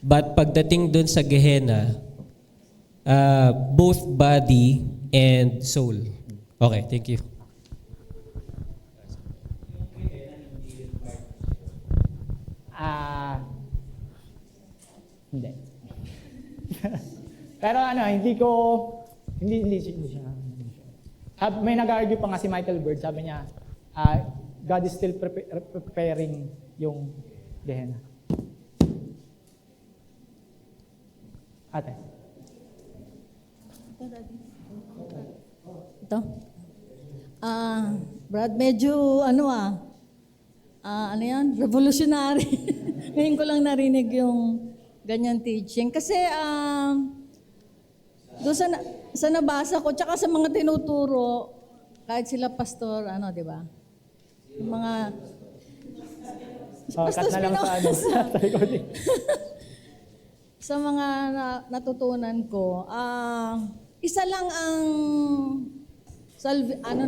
But pagdating dun sa Gehenna, both body and soul. Okay, thank you. Hindi. Pero hindi siya. May nag-argue pa nga si Michael Bird, sabi niya, God is still preparing yung Gehenna. Ate. Ito? Brad, medyo ano yan? Revolutionary. Ngayon ko lang narinig yung ganyan teaching. Kasi doon sa nabasa ko, tsaka sa mga tinuturo, kahit sila pastor, di ba? Yung mga Pastor Spinoza. Sa mga natutunan ko, isa lang ang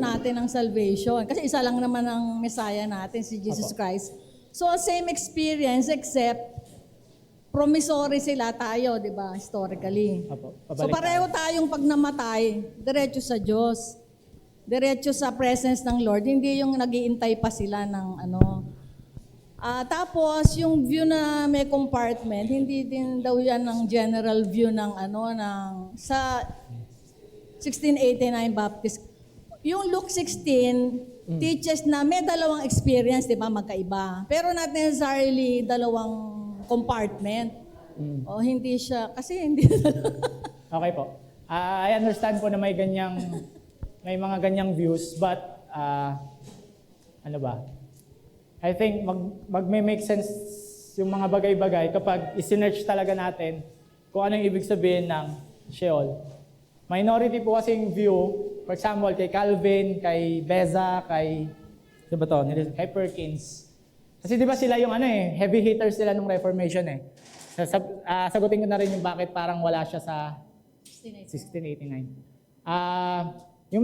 natin ang salvation. Kasi isa lang naman ang Messiah natin, si Jesus Christ. So, same experience except promissory sila tayo, di ba, historically. So, pareho tayong pag namatay, diretso sa Diyos. diretso sa presence ng Lord, hindi yung nag-iintay pa sila ng ano. Tapos yung view na may compartment, hindi din daw yan ng general view ng ano ng sa 1689 Baptist. Yung Luke 16 teaches na may dalawang experience, 'di ba, magkaiba. Pero not necessarily dalawang compartment. O hindi siya kasi hindi Okay po. I understand po na may mga ganyang views, but ano ba? I think magme-make sense yung mga bagay-bagay kapag isinerch talaga natin kung ano yung ibig sabihin ng Sheol. Minority po kasing view, for example, kay Calvin, kay Beza, kay Perkins. Kasi di ba sila yung heavy hitters sila ng Reformation eh. Sagutin ko na rin yung bakit parang wala siya sa 1689. Yung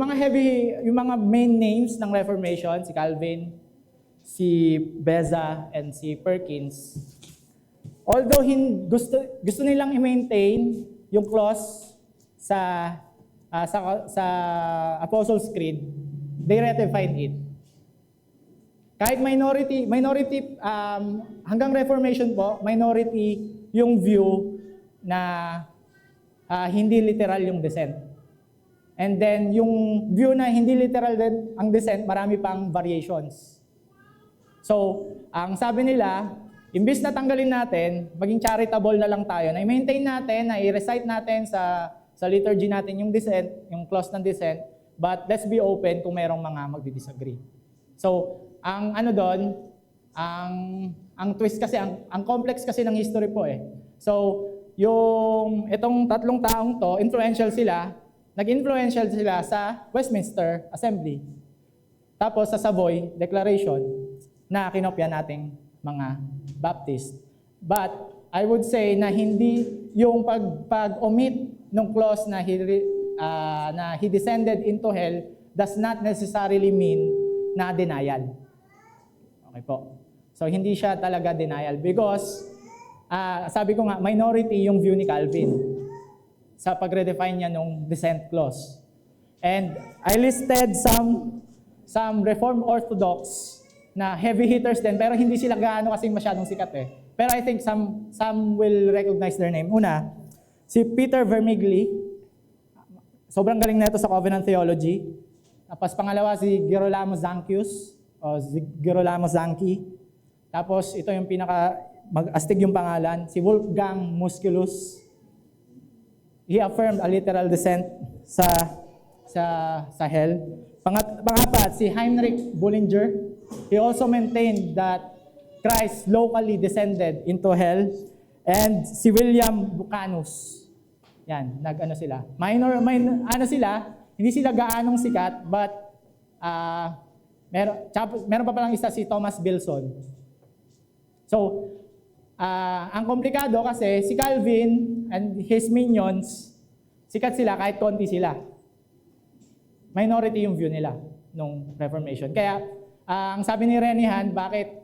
mga main names ng Reformation, si Calvin, si Beza, and si Perkins, although gusto nilang i-maintain yung clause sa Apostles' Creed, they ratified it. Kahit minority hanggang Reformation po, minority yung view na hindi literal yung descent. And then yung view na hindi literal din ang descent, marami pang variations. So, ang sabi nila, imbis na tanggalin natin, maging charitable na lang tayo, na i-maintain natin, na i-recite natin sa liturgy natin yung descent, yung clause ng descent, but let's be open kung merong mga magdi-disagree. So, ang twist kasi, ang complex kasi ng history po eh. So, itong tatlong taong to, nag-influential sila sa Westminster Assembly. Tapos sa Savoy Declaration, na kinopya nating mga Baptist. But I would say na hindi yung pag-omit ng clause na he descended into hell does not necessarily mean na denial. Okay po. So hindi siya talaga denial because sabi ko nga minority yung view ni Calvin sa pag-redefine niya ng descent clause. And I listed some Reformed Orthodox na heavy hitters din, pero hindi sila gaano kasing masyadong sikat eh. Pero I think some will recognize their name. Una, si Peter Vermigli, sobrang galing na ito sa Covenant Theology. Tapos pangalawa, si Girolamo Zanchius, o si Girolamo Zanchi. Tapos ito yung mag-astig yung pangalan, si Wolfgang Musculus. He affirmed a literal descent sa hell. Pangapat, si Heinrich Bullinger. He also maintained that Christ locally descended into hell. And si William Bucanus. Yan, sila. Hindi sila gaanong sikat, but meron pa palang isa si Thomas Bilson. So, ang komplikado kasi si Calvin and his minions, sikat sila kahit konti sila. Minority yung view nila nung Reformation. Kaya, ang sabi ni Renihan, bakit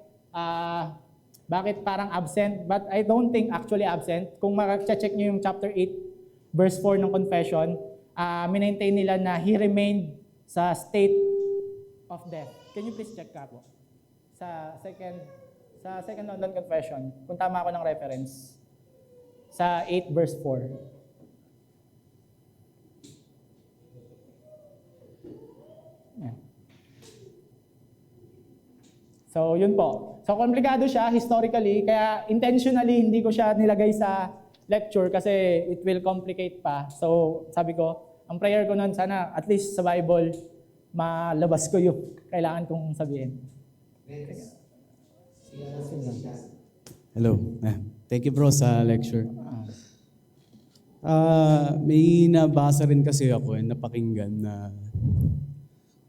parang absent? But I don't think actually absent. Kung maka-check nyo yung chapter 8, verse 4 ng Confession, minmaintain nila na he remained sa state of death. Can you please check ka po? Sa second London Confession, kung tama ako ng reference, sa 8 verse 4. So, yun po. So, komplikado siya historically, kaya intentionally hindi ko siya nilagay sa lecture kasi it will complicate pa. So, sabi ko, ang prayer ko nun, sana at least sa Bible, malabas ko yung kailangan kong sabihin. Hello. Thank you bro sa lecture. May nabasa rin kasi ako napakinggan na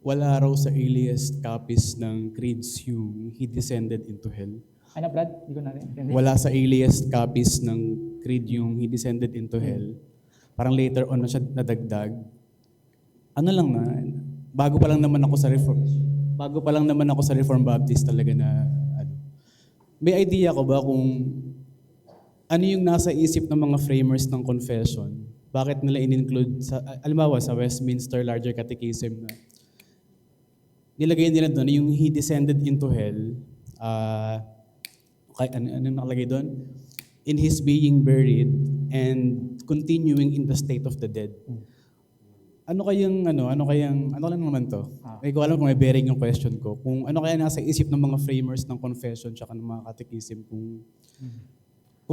wala raw sa earliest copies ng creeds yung he descended into hell. Ano, Brad? Hindi ko natin. Wala sa earliest copies ng creed yung he descended into hell. Parang later on na siya nadagdag. Bago pa lang naman ako sa Reformed Baptist talaga na may idea ko ba kung ano yung nasa isip ng mga framers ng confession? Bakit nila in-include sa halimbawa sa Westminster Larger Catechism na nilagay nila doon yung he descended into hell. Ano nakalagay doon? In his being buried and continuing in the state of the dead. Ano lang naman to? Hindi ko alam kung may bearing yung question ko. Kung ano kaya nasa isip ng mga framers ng confession tsaka ng mga catechism, kung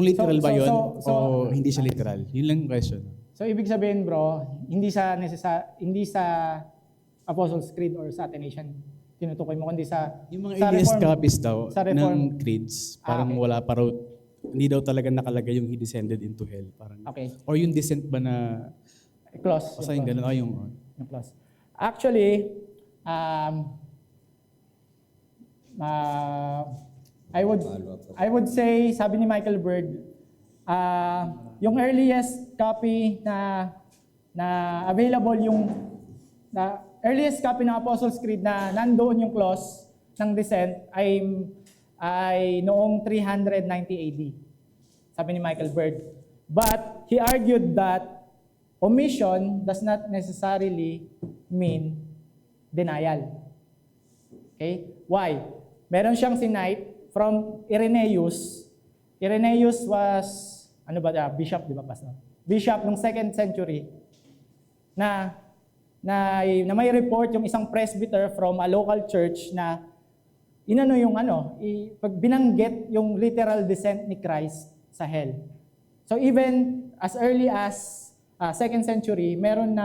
literal ba yun o hindi siya literal. Yun lang yung question. So ibig sabihin bro, hindi sa Apostles' Creed or sa Athanasian tinutukoy mo, kundi sa Yung mga sa earliest Reform- copies daw sa Reform- ng creeds, parang okay. wala pa raw, hindi daw talaga nakalagay yung he descended into hell. Parang, Okay. Or yung descent ba na, Clause. basta yung gano'n, Yung clause. Actually, I would say, sabi ni Michael Bird, yung earliest copy na available earliest copy ng Apostles' Creed na nandoon yung clause ng descent ay noong 390 AD. Sabi ni Michael Bird. But he argued that omission does not necessarily mean denial. Okay? Why? Meron siyang sinite from Irenaeus. Irenaeus was, bishop, di ba, Pastor? Bishop ng 2nd century na may report yung isang presbyter from a local church na pag binanggit yung literal descent ni Christ sa hell. So even as early as 2nd century, meron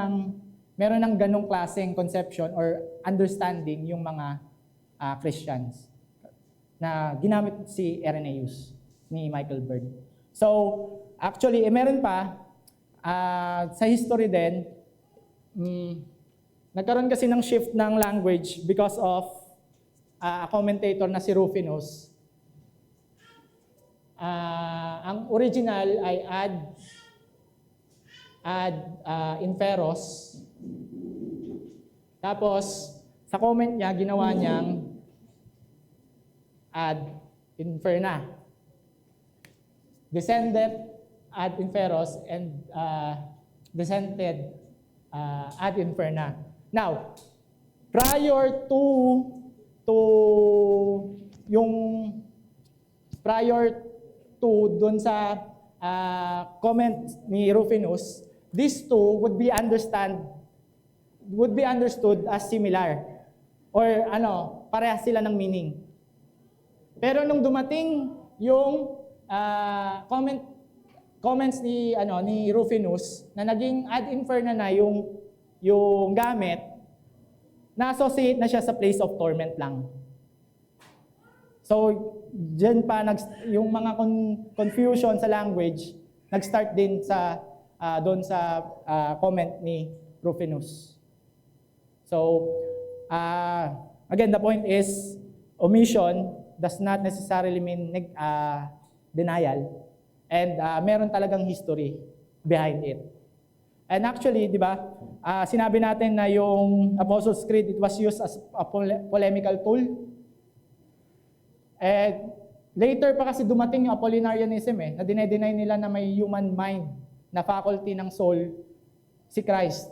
ng ganong klaseng conception or understanding yung mga Christians na ginamit si Irenaeus ni Michael Bird. So actually, meron pa sa history din, nagkaroon kasi ng shift ng language because of a commentator na si Rufinus. Ang original ay ad inferos. Tapos, sa comment niya, ginawa niyang ad inferna. Descended ad inferos and descended ad inferna. Now, prior to dun sa comment ni Rufinus, these two would be understood as similar or parehas sila ng meaning. Pero nung dumating yung comments ni Rufinus na naging ad inferna na yung gamit, na-associate na siya sa place of torment lang. So, dyan pa yung mga confusion sa language, nag-start din doon sa comment ni Rufinus. So, again, the point is, omission does not necessarily mean denial. And meron talagang history behind it. And actually, di ba, sinabi natin na yung Apostles' Creed, it was used as a polemical tool. And later pa kasi dumating yung Apollinarianism na dinedeny nila na may human mind na faculty ng soul si Christ.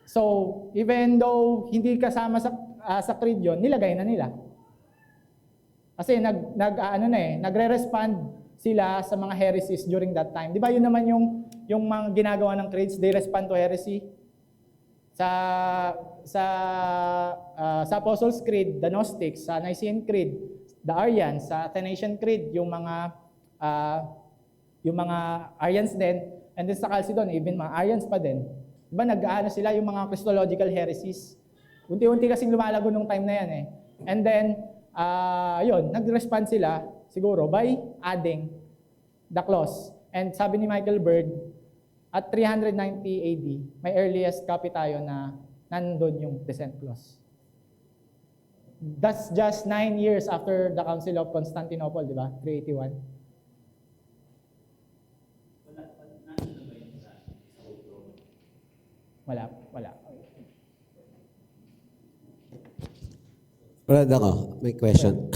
So, even though hindi kasama sa creed yun, nilagay na nila. Kasi nagre-respond sila sa mga heresies during that time. Di ba yun naman yung mga ginagawa ng creeds, they respond to heresy. Sa Apostles' Creed, the Gnostics, sa Nicene Creed, the Arians, sa Athanasian Creed, yung mga Arians din, and then sa Chalcedon, even mga Arians pa din. Di ba sila yung mga Christological heresies? Unti-unti kasing lumalago nung time na yan And then, nag-respond sila siguro by adding the clause. And sabi ni Michael Bird, at 390 AD, may earliest copy tayo na nandun yung descent clause. That's just 9 years after the Council of Constantinople, di ba? 381. Wala. Brad, ako, may question.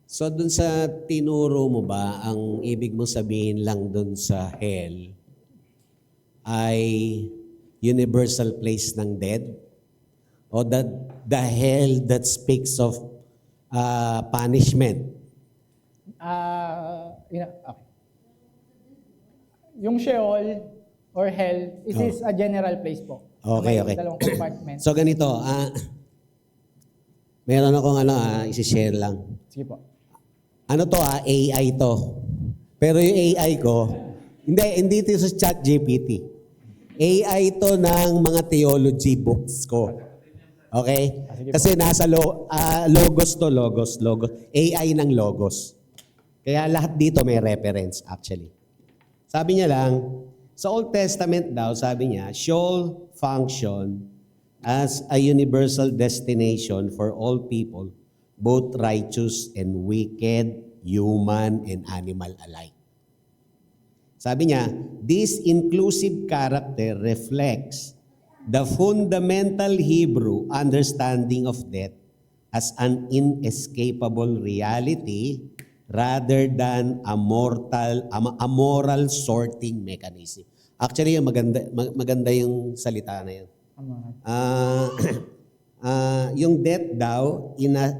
So, dun sa tinuro mo ba, ang ibig mo sabihin lang dun sa hell ay universal place ng dead? O the hell that speaks of punishment? Okay. Yung Sheol or Hell, it is a general place po. Okay, May okay. dalawang compartment. So ganito, meron akong isi-share lang. Sige po. Ano to AI to. Pero yung AI ko, hindi ito sa ChatGPT. AI to ng mga theology books ko. Okay? Sige po. Kasi nasa logos to, logos. AI ng logos. Kaya lahat dito may reference actually. Sabi niya lang, sa Old Testament daw, sabi niya, Sheol function as a universal destination for all people, both righteous and wicked, human and animal alike. Sabi niya, this inclusive character reflects the fundamental Hebrew understanding of death as an inescapable reality rather than a moral sorting mechanism. Actually, maganda yung salita na yan. Yung death daw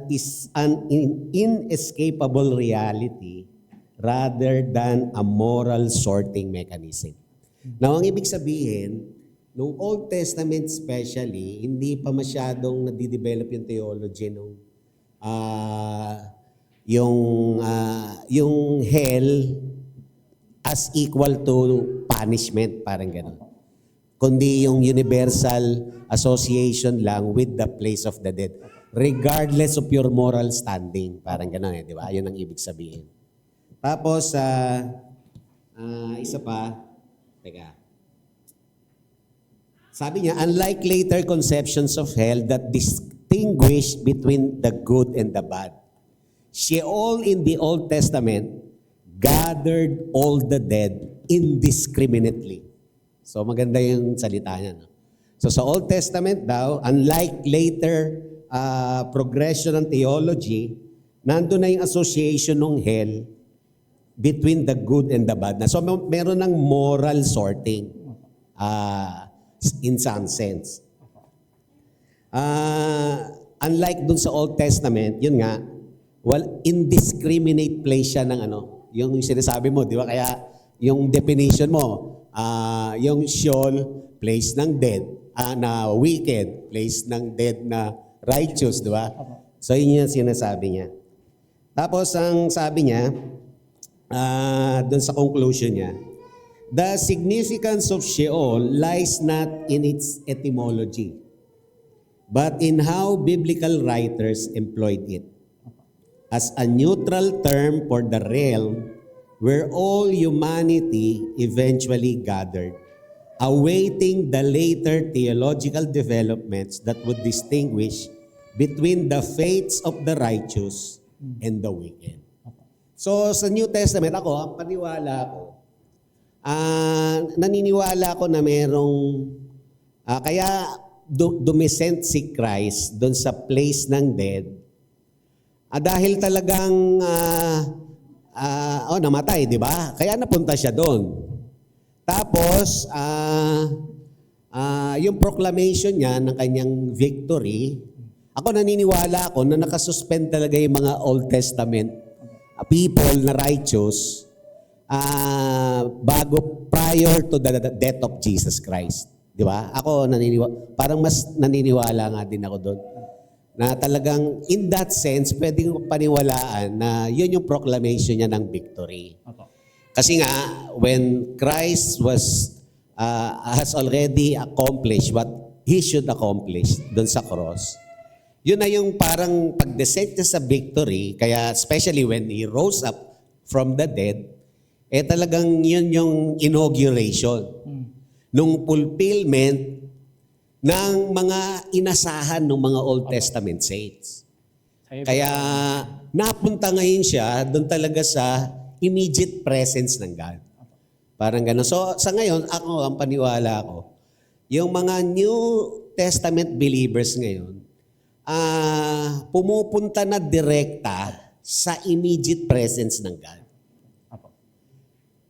is an inescapable reality rather than a moral sorting mechanism. Now, ang ibig sabihin, nung Old Testament especially, hindi pa masyadong nadidevelop yung theology nung yung hell as equal to punishment, parang gano'n. Kundi yung universal association lang with the place of the dead. Regardless of your moral standing. Parang gano'n di ba? Yun ang ibig sabihin. Tapos, isa pa. Teka. Sabi niya, unlike later conceptions of hell that distinguish between the good and the bad, Sheol in the Old Testament gathered all the dead indiscriminately. So maganda yung salita niya. No? So sa Old Testament daw, unlike later progression ng theology, nandun na yung association ng hell between the good and the bad. So meron ng moral sorting in some sense. Unlike dun sa Old Testament, yun nga, indiscriminate place siya ng yung sinasabi mo, di ba? Kaya yung definition mo, yung Sheol, place ng dead, na wicked, place ng dead na righteous, di ba? So yun yung sinasabi niya. Tapos ang sabi niya, dun sa conclusion niya, the significance of Sheol lies not in its etymology, but in how biblical writers employed it as a neutral term for the realm where all humanity eventually gathered, awaiting the later theological developments that would distinguish between the fates of the righteous and the wicked. So sa New Testament, ang paniwala ko, naniniwala ko na merong, kaya dumisent si Christ doon sa place ng dead, dahil talagang namatay, di ba? Kaya napunta siya doon. Tapos, yung proclamation niya ng kanyang victory, ako naniniwala ako na nakasuspend talaga yung mga Old Testament people na righteous prior to the death of Jesus Christ. Di ba? Ako parang mas naniniwala nga din ako doon. Na talagang in that sense, pwedeng paniwalaan na yun yung proclamation niya ng victory. Kasi nga, when Christ has already accomplished what He should accomplish doon sa cross, yun na yung parang pag-descent niya sa victory, kaya especially when He rose up from the dead, talagang yun yung inauguration nung fulfillment ng mga inasahan ng mga Old Testament saints. Kaya napunta ngayon siya doon talaga sa immediate presence ng God. Parang gano'n. So sa ngayon, ang paniwala ko, yung mga New Testament believers ngayon, pumupunta na direkta sa immediate presence ng God.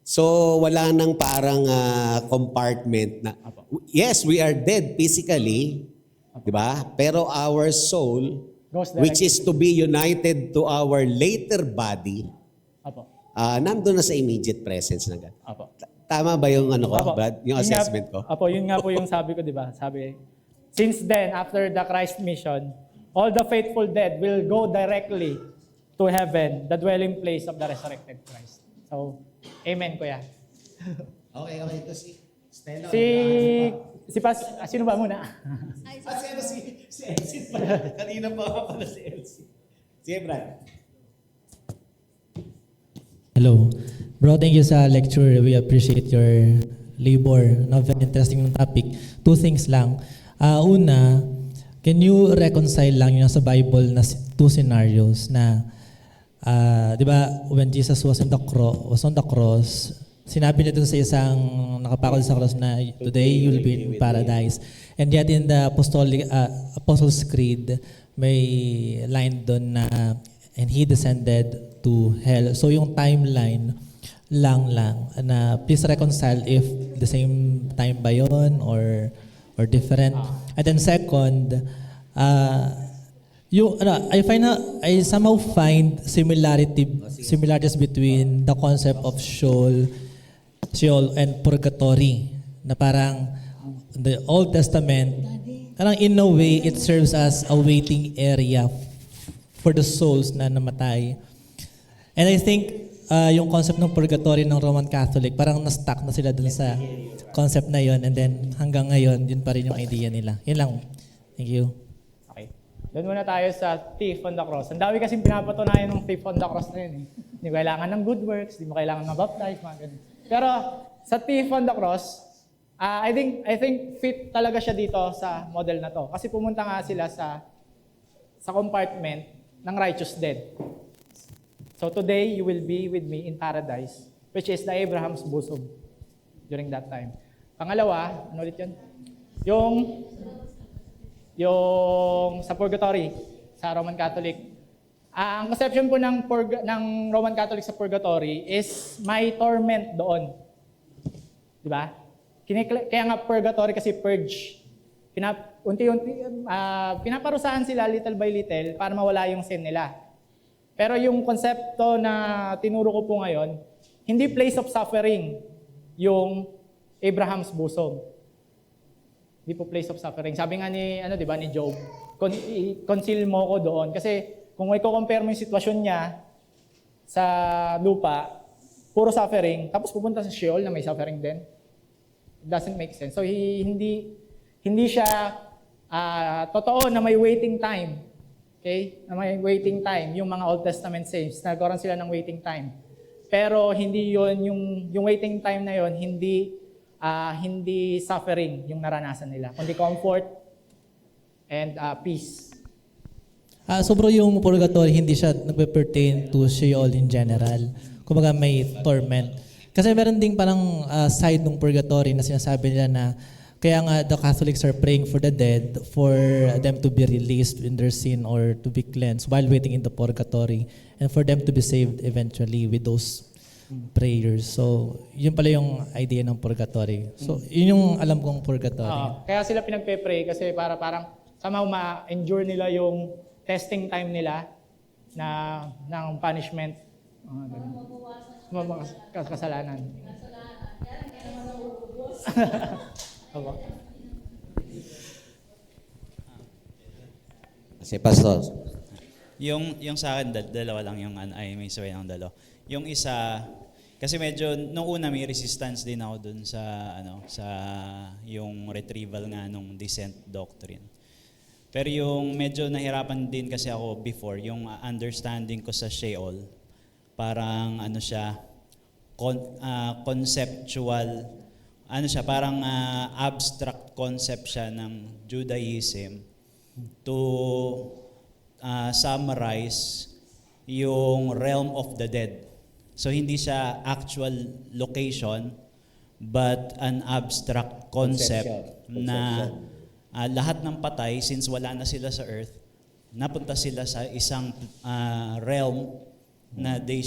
So wala nang parang compartment na, yes, we are dead physically, Di ba? Pero our soul, Goes which directly. is to be united to our later body, Apo. nandun na sa immediate presence ng God. Apo. Tama ba yung ano ko, Apo. Brad? Yung Yun nga- assessment ko? Apo, yun nga po yung sabi ko, di ba? Sabi, since then, after the Christ mission, all the faithful dead will go directly to heaven, the dwelling place of the resurrected Christ. So, amen ko yan. Okay. Ito si Stella. Sino ba muna? Si Elsie pala. Kanina pa pala si Elsie. Sige, Brad. Hello. Bro, thank you sa lecture. We appreciate your labor. No, very interesting yung topic. Two things lang. Una, can you reconcile lang yung sa Bible na two scenarios na, di ba, when Jesus was on the cross, sinabi niya dun sa isang nakapakol sa cross na today you'll be in paradise. And yet in the Apostles' Creed, may line dun na and he descended to hell. So yung timeline lang na please reconcile if the same time ba yun or different. And then second, I somehow find similarities between the concept of Sheol and purgatory, na parang the Old Testament, parang in a way it serves as a waiting area for the souls na namatay. And I think yung concept ng purgatory ng Roman Catholic, parang na-stuck na sila dun sa concept na yon, and then hanggang ngayon, yun pa rin yung idea nila. Yun lang. Thank you. Okay. Doon muna tayo sa thief on the cross. Ang dami kasing pinapatunayan ng thief on the cross na yun. Hindi mo kailangan ng good works, hindi mo kailangan ng baptize, mga ganun. Pero sa thief on the cross, I think fit talaga siya dito sa model na to. Kasi pumunta nga sila sa compartment ng righteous dead. So today, you will be with me in paradise, which is the Abraham's bosom during that time. Pangalawa, ano ulit yun? Yung sa purgatory, sa Roman Catholic. Ang conception po ng Roman Catholic sa purgatory is may torment doon. Di ba? Kaya nga purgatory kasi purge. Unti-unti, pinaparusahan sila little by little para mawala yung sin nila. Pero yung konsepto na tinuro ko po ngayon, hindi place of suffering yung Abraham's bosom. Hindi po place of suffering. Sabi nga ni Job, conceal mo ko doon. Kasi kung i-compare mo yung sitwasyon niya sa lupa, puro suffering, tapos pupunta sa Sheol na may suffering din. It doesn't make sense. So hindi siya totoo na may waiting time. Okay? Na may waiting time. Yung mga Old Testament saints, nagkaroon sila ng waiting time. Pero hindi yon yung waiting time na yon hindi suffering yung naranasan nila, kundi comfort and peace. So bro, yung purgatory, hindi siya nagpe-pertain to Sheol in general. Kumbaga may torment. Kasi meron ding parang side ng purgatory na sinasabi nila na kaya nga the Catholics are praying for the dead for them to be released in their sin or to be cleansed while waiting in the purgatory and for them to be saved eventually with those prayers. So, yun pala yung idea ng purgatory. So, yun yung alam kong purgatory. Kaya sila pinagpe-pray kasi parang somehow ma-endure nila yung testing time nila ng punishment. Mga kasalanan. Opo. Kasi Pastor, Yung sa akin, dalawa lang yung may sabay ng dalawa. Yung isa, kasi medyo, nung una may resistance din ako dun sa yung retrieval nga nung descent doctrine. Pero yung medyo nahirapan din kasi ako before, yung understanding ko sa Sheol, parang conceptual, parang abstract concept siya ng Judaism to summarize yung realm of the dead. So hindi siya actual location but an abstract concept na lahat ng patay, since wala na sila sa earth, napunta sila sa isang realm na they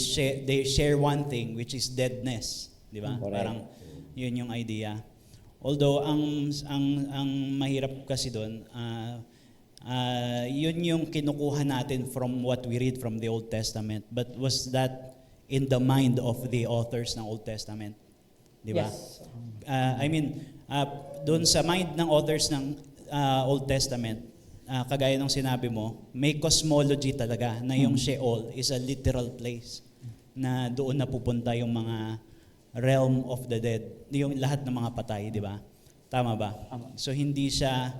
share one thing, which is deadness, di ba? Parang yun yung idea. Although ang mahirap kasi doon, yun yung kinukuha natin from what we read from the Old Testament. But was that in the mind of the authors ng Old Testament? Di ba? Yes. Doon sa mind ng authors ng Old Testament, kagaya ng sinabi mo, may cosmology talaga na yung Sheol is a literal place na doon na pupunta yung mga realm of the dead, yung lahat ng mga patay, di ba? Tama ba? So hindi siya,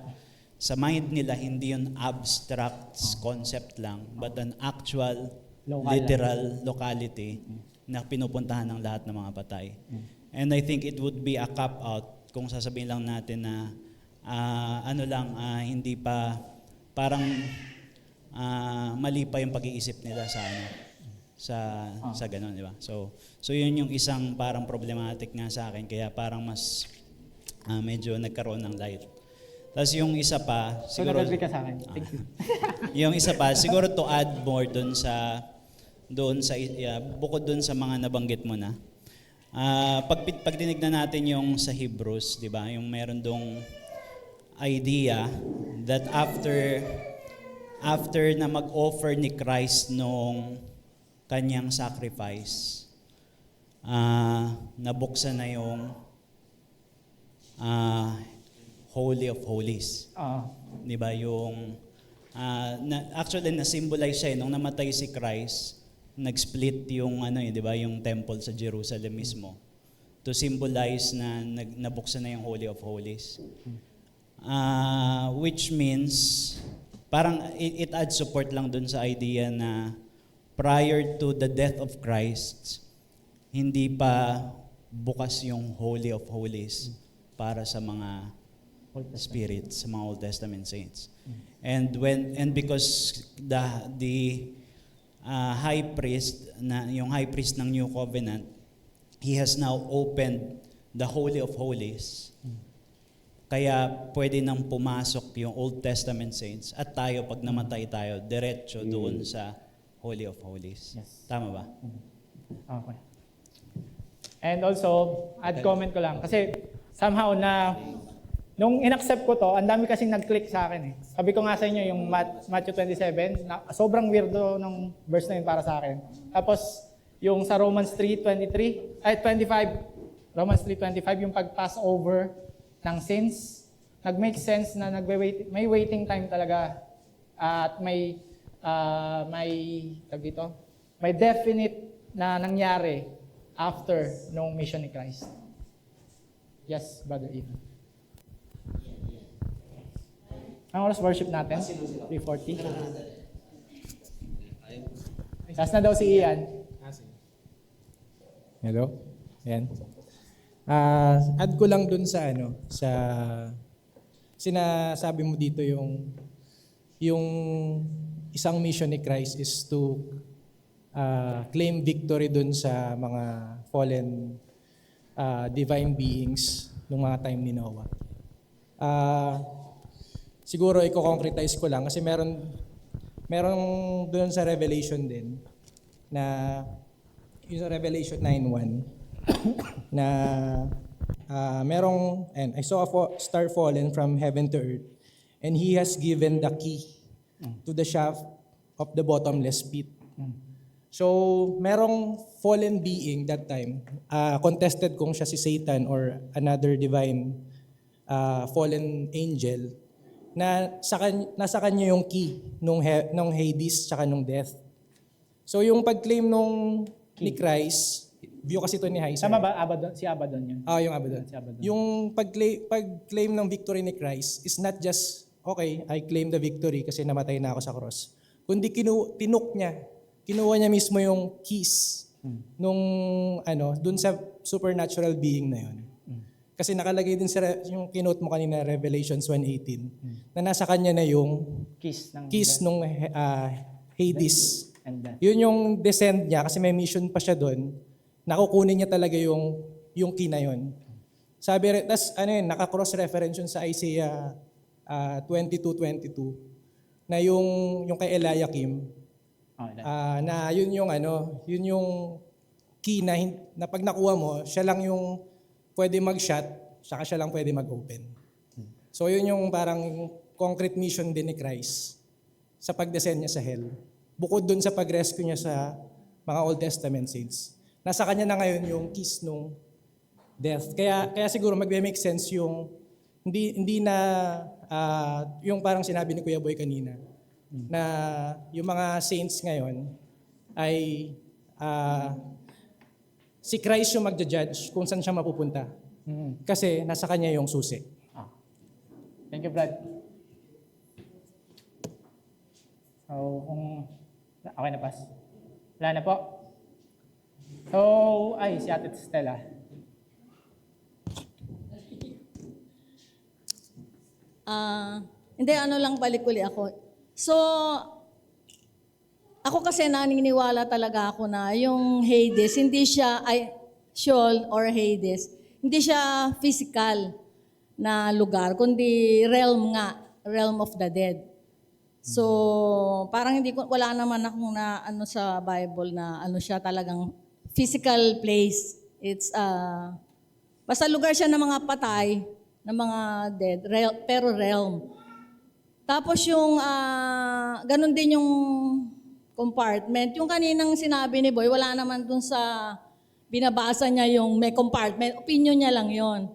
sa mind nila, hindi yun abstract concept lang, but an actual, Local literal locality na pinupuntahan ng lahat ng mga patay. And I think it would be a cop-out kung sasabihin lang natin na hindi pa, parang mali pa yung pag-iisip nila sa ganun, di ba? So yun yung isang parang problematic nga sa akin, kaya parang mas medyo nagkaroon ng light. Tapos yung isa pa, So, siguro nag-agree ka sa akin. Thank you. yung isa pa, siguro to add more bukod doon sa mga nabanggit mo na. Pag tinignan natin yung sa Hebrews, di ba? Yung meron dong idea that after na mag-offer ni Christ nung kanyang sacrifice, nabuksan na yung Holy of Holies. Di ba? Yung actually na-symbolize siya nung namatay si Christ, nag-split yung di ba, yung temple sa Jerusalem mismo to symbolize na nabuksan na yung Holy of Holies. Which means parang it adds support lang dun sa idea na prior to the death of Christ, hindi pa bukas yung Holy of Holies para sa mga spirits, sa mga Old Testament saints. And because the high priest, yung high priest ng New Covenant, he has now opened the Holy of Holies. Kaya pwede nang pumasok yung Old Testament saints at tayo, pag namatay tayo, diretso doon sa Holy of Holies. Yes. Tama ba? Okay. And also, add comment ko lang. Kasi somehow na, nung in-accept ko to, ang dami kasing nag-click sa akin eh. Sabi ko nga sa inyo yung Matthew 27, na sobrang weirdo ng verse na yun para sa akin. Tapos, yung sa Romans 3:25, Romans 3:25, yung pag-Passover ng sins, nag-make sense na may waiting time talaga at may definite na nangyari after nung mission ni Christ. Yes, Brother Ivan. Ang oras worship natin? 3:40. Last na daw si Ian. Hello? Ayan. Add ko lang dun sa sinasabi mo dito yung isang mission ni Christ is to claim victory dun sa mga fallen divine beings nung mga time ni Noah. Siguro i-concretize ko lang kasi meron doon sa Revelation din na yung sa Revelation 9:1 na I saw a star fallen from heaven to earth, and he has given the key to the shaft of the bottomless pit. So, merong fallen being that time, contested kung siya si Satan or another divine fallen angel, na nasa kanya yung key nung Hades tsaka nung death. So, yung pag-claim ni Christ, view kasi ito ni Heiser. Tama ba? Si Abaddon yun? Yung Abaddon. Si Abaddon. Yung pag-claim ng victory ni Christ is not just, okay, I claim the victory kasi namatay na ako sa cross. Kundi kinuha niya mismo yung keys dun sa supernatural being na yun. Kasi nakalagay din yung kinote mo kanina, Revelations 1:18, na nasa kanya na yung keys nung Hades. Yun yung descent niya kasi may mission pa siya doon. Nakukunin niya talaga yung key na yun. Sabi, naka-cross-reference yun sa Isaiah 22:22 na yung kay Eliakim, na yun yung key na pag nakuha mo, siya lang yung pwede mag-shut, saka siya lang pwede mag-open. So yun yung parang concrete mission din ni Christ sa pagdescend niya sa hell. Bukod dun sa pag-rescue niya sa mga Old Testament saints. Nasa kanya na ngayon yung keys nung death. Kaya siguro magbe-make sense yung hindi na yung parang sinabi ni Kuya Boy kanina na yung mga saints ngayon ay si Christ yung magja-judge kung saan siya mapupunta. Kasi nasa kanya yung susi. Thank you, Brad. So, okay na, pass. Wala na po. So, si Ate Stella. Hindi, lang balik uli ako. So, ako kasi naniniwala talaga ako na yung Hades, hindi siya, Sheol or Hades, hindi siya physical na lugar, kundi realm nga, realm of the dead. So, parang wala naman akong na sa Bible na siya talagang physical place. It's, basta lugar siya ng mga patay, ng mga dead, pero realm. Tapos yung, ganun din yung compartment. Yung kaninang sinabi ni Boy, wala naman dun sa binabasa niya yung may compartment. Opinion niya lang yon.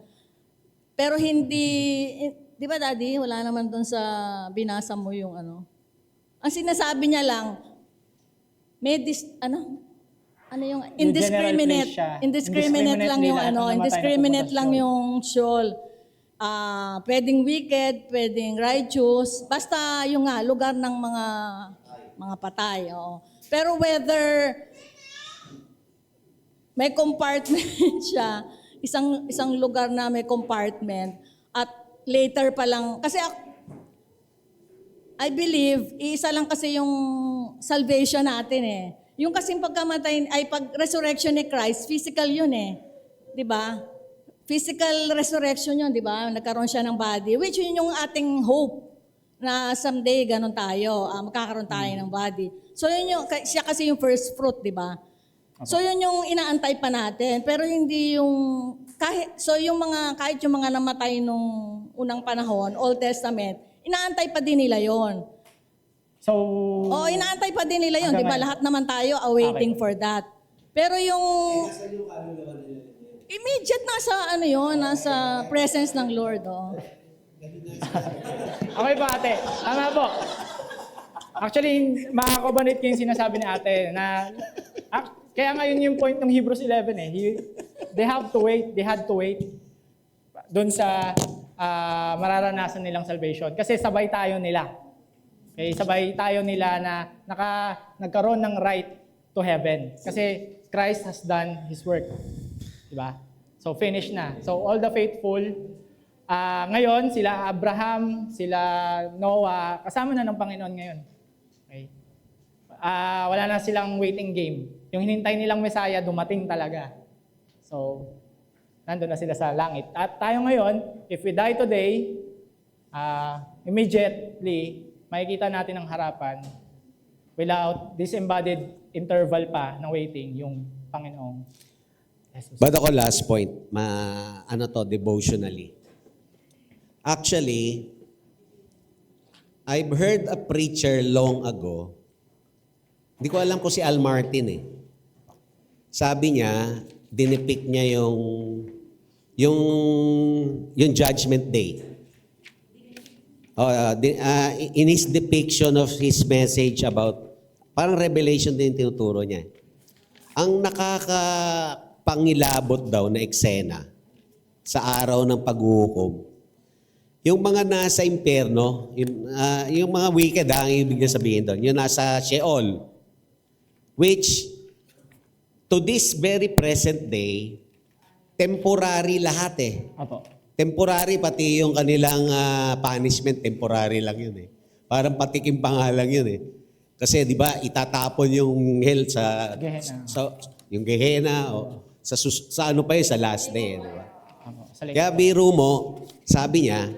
Pero hindi, di ba Daddy, wala naman dun sa binasa mo yung ano. Ang sinasabi niya lang, may yung indiscriminate, place siya. indiscriminate lang yung Indiscriminately lahat ng namatay na indiscriminate pupunta lang sa yung Sheol. Pwedeng wicked, pwedeng righteous, basta yung lugar ng mga patay. Oo. Pero whether may compartment siya, isang lugar na may compartment, at later pa lang, kasi I believe, isa lang kasi yung salvation natin eh. Yung kasing pagkamatay, pag-resurrection ni Christ, physical yun eh. Di ba? Physical resurrection yun, di ba? Nagkaroon siya ng body, which yun yung ating hope na someday ganun tayo, magkakaroon tayo ng body. So yun siya kasi yung first fruit, di ba? So yun yung inaantay pa natin. Pero hindi yung, kahit yung mga namatay nung unang panahon, Old Testament, inaantay pa din nila yon. So, Inaantay pa din nila yon, di ba? Lahat naman tayo awaiting for that. Pero yung immediate nasa presence ng Lord. okay po ate. Tama po. Actually, makakabanit ko yung sinasabi ni ate na kaya ngayon yung point ng Hebrews 11 eh. They had to wait doon sa mararanasan nilang salvation. Kasi sabay tayo nila. Okay, sabay tayo nila na nagkaroon ng right to heaven. Kasi Christ has done His work. Diba? So, finish na. So, all the faithful, ngayon, sila Abraham, sila Noah, kasama na ng Panginoon ngayon. Okay? Wala na silang waiting game. Yung hinintay nilang Messiah, dumating talaga. So, nandun na sila sa langit. At tayo ngayon, if we die today, immediately, makikita natin ang harapan without disembodied interval pa ng waiting, yung Panginoong Jesus. But ako last point, devotionally. Actually, I've heard a preacher long ago, hindi ko alam kung si Al Martin eh. Sabi niya, dinipict niya yung Judgment Day. In his depiction of his message about, parang revelation din tinuturo niya. Ang nakakapangilabot daw na eksena sa araw ng paghuhukom, yung mga nasa impyerno, yung mga wicked, ang ibig sabihin doon, yung nasa Sheol, which to this very present day, temporary lahat eh. Opo. Temporary, pati yung kanilang punishment, temporary lang yun eh. Parang patikim pa nga lang yun eh. Kasi di ba itatapon yung hell sa yung Gehenna o sa ano pa yun, sa last day. Di ba? Kaya biro mo, sabi niya,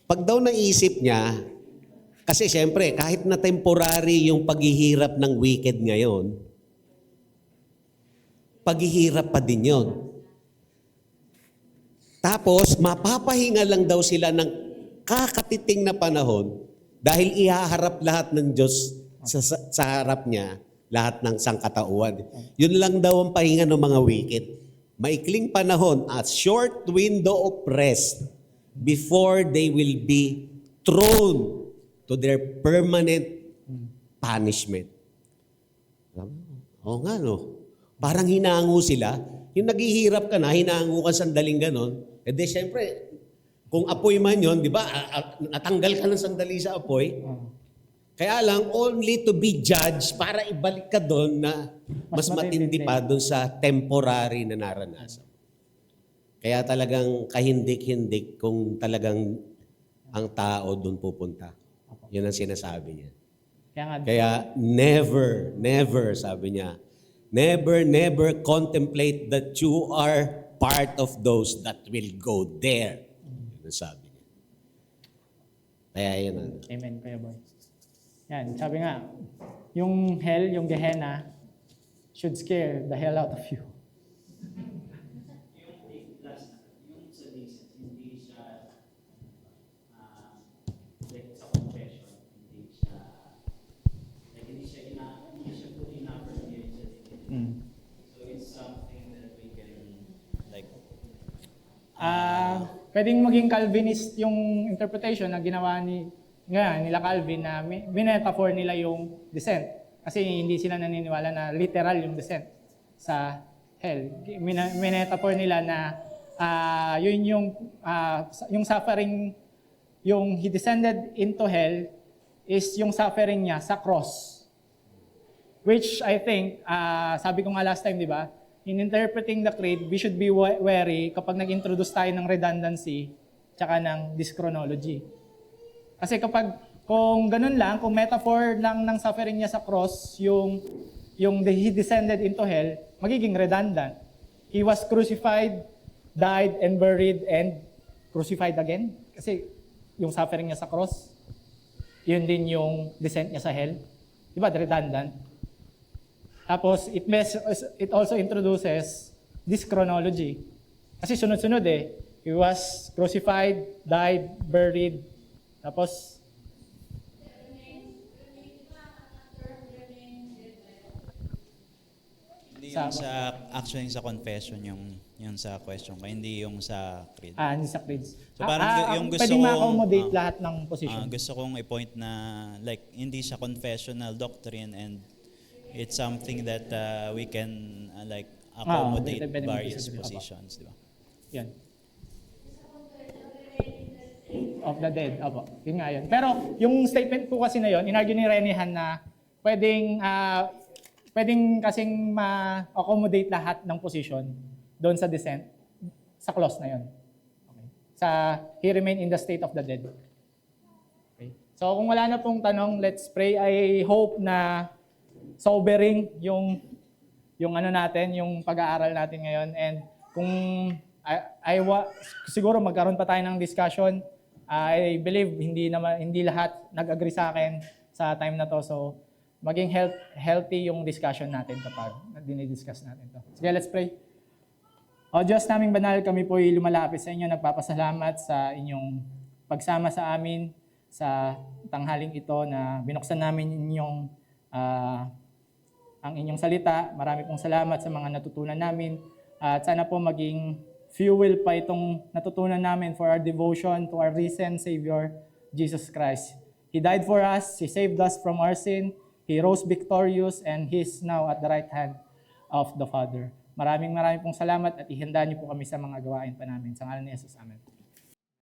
pag daw naisip niya, kasi siyempre, kahit na temporary yung paghihirap ng wicked ngayon, paghihirap pa din yun. Tapos, mapapahinga lang daw sila ng kakatiting na panahon dahil ihaharap lahat ng Diyos sa harap niya, lahat ng sangkatauhan. Yun lang daw ang pahinga ng mga wicked. Maikling panahon, a short window of rest before they will be thrown to their permanent punishment. Oo nga, no? Parang hinango sila. Yung naghihirap ka na, hinango ka sandaling ganon. E di, syempre, kung apoy man yun, di ba, natanggal ka ng sandali sa apoy. Kaya lang, only to be judged para ibalik ka doon na mas matindi pa doon sa temporary na naranasan. Kaya talagang kahindik-hindik kung talagang ang tao doon pupunta. Yun ang sinasabi niya. Kaya never, sabi niya, never contemplate that you are part of those that will go there. Yun ang sabi niya. Kaya yun. Amen, Kuya Boy. Yan, sabi nga, yung hell, yung Gehenna, should scare the hell out of you. Yung sa thesis, hindi siya like sa confession, hindi siya fully na-appreciate sa thesis. So it's something that we can like Pwedeng maging Calvinist yung interpretation na ginawa nila Calvin na minetaphor nila yung descent. Kasi hindi sila naniniwala na literal yung descent sa hell. Minetaphor nila na yun yung suffering, yung he descended into hell is yung suffering niya sa cross. Which I think, sabi ko nga last time, di ba? In interpreting the creed, we should be wary kapag nag-introduce tayo ng redundancy tsaka ng dyschronology. Kasi kung ganun lang, kung metaphor lang ng suffering niya sa cross, yung he descended into hell, magiging redundant. He was crucified, died, and buried, and crucified again. Kasi yung suffering niya sa cross, yun din yung descent niya sa hell. Diba? Redundant. Tapos, it also introduces this chronology. Kasi sunod-sunod eh. He was crucified, died, buried, tapos, hindi yung actually sa confession yung sa question ko, hindi yung sa creed. hindi sa creeds. So parang yung gusto pwedeng kong ma-accommodate lahat ng position. Gusto kong i-point na like hindi siya confessional doctrine and it's something that we can like accommodate pwede various mag-disagree. positions, di ba? Yan. Of the dead. Opo. Yun nga yun. Pero yung statement ko kasi na yun, inargue ni Renihan na pwedeng kasing ma-accommodate lahat ng position doon sa descent, sa clause na yun. Okay. Sa he remained in the state of the dead. Okay. So kung wala na pong tanong, let's pray. I hope na sobering yung ano natin, yung pag-aaral natin ngayon. And kung siguro magkaroon pa tayo ng discussion, I believe hindi lahat nag-agree sa akin sa time na to. So maging healthy yung discussion natin kapag dinidiscuss natin to. Sige, let's pray. O Diyos naming banal, kami po ay lumalapit sa inyo. Nagpapasalamat sa inyong pagsama sa amin sa tanghaling ito na binuksan namin ang inyong salita. Marami pong salamat sa mga natutunan namin. At sana po maging fuel pa itong natutunan namin for our devotion to our risen Savior, Jesus Christ. He died for us. He saved us from our sin. He rose victorious and He is now at the right hand of the Father. Maraming pong salamat at ihanda niyo po kami sa mga gawain pa namin. Sa ngalan ni Jesus, Amen.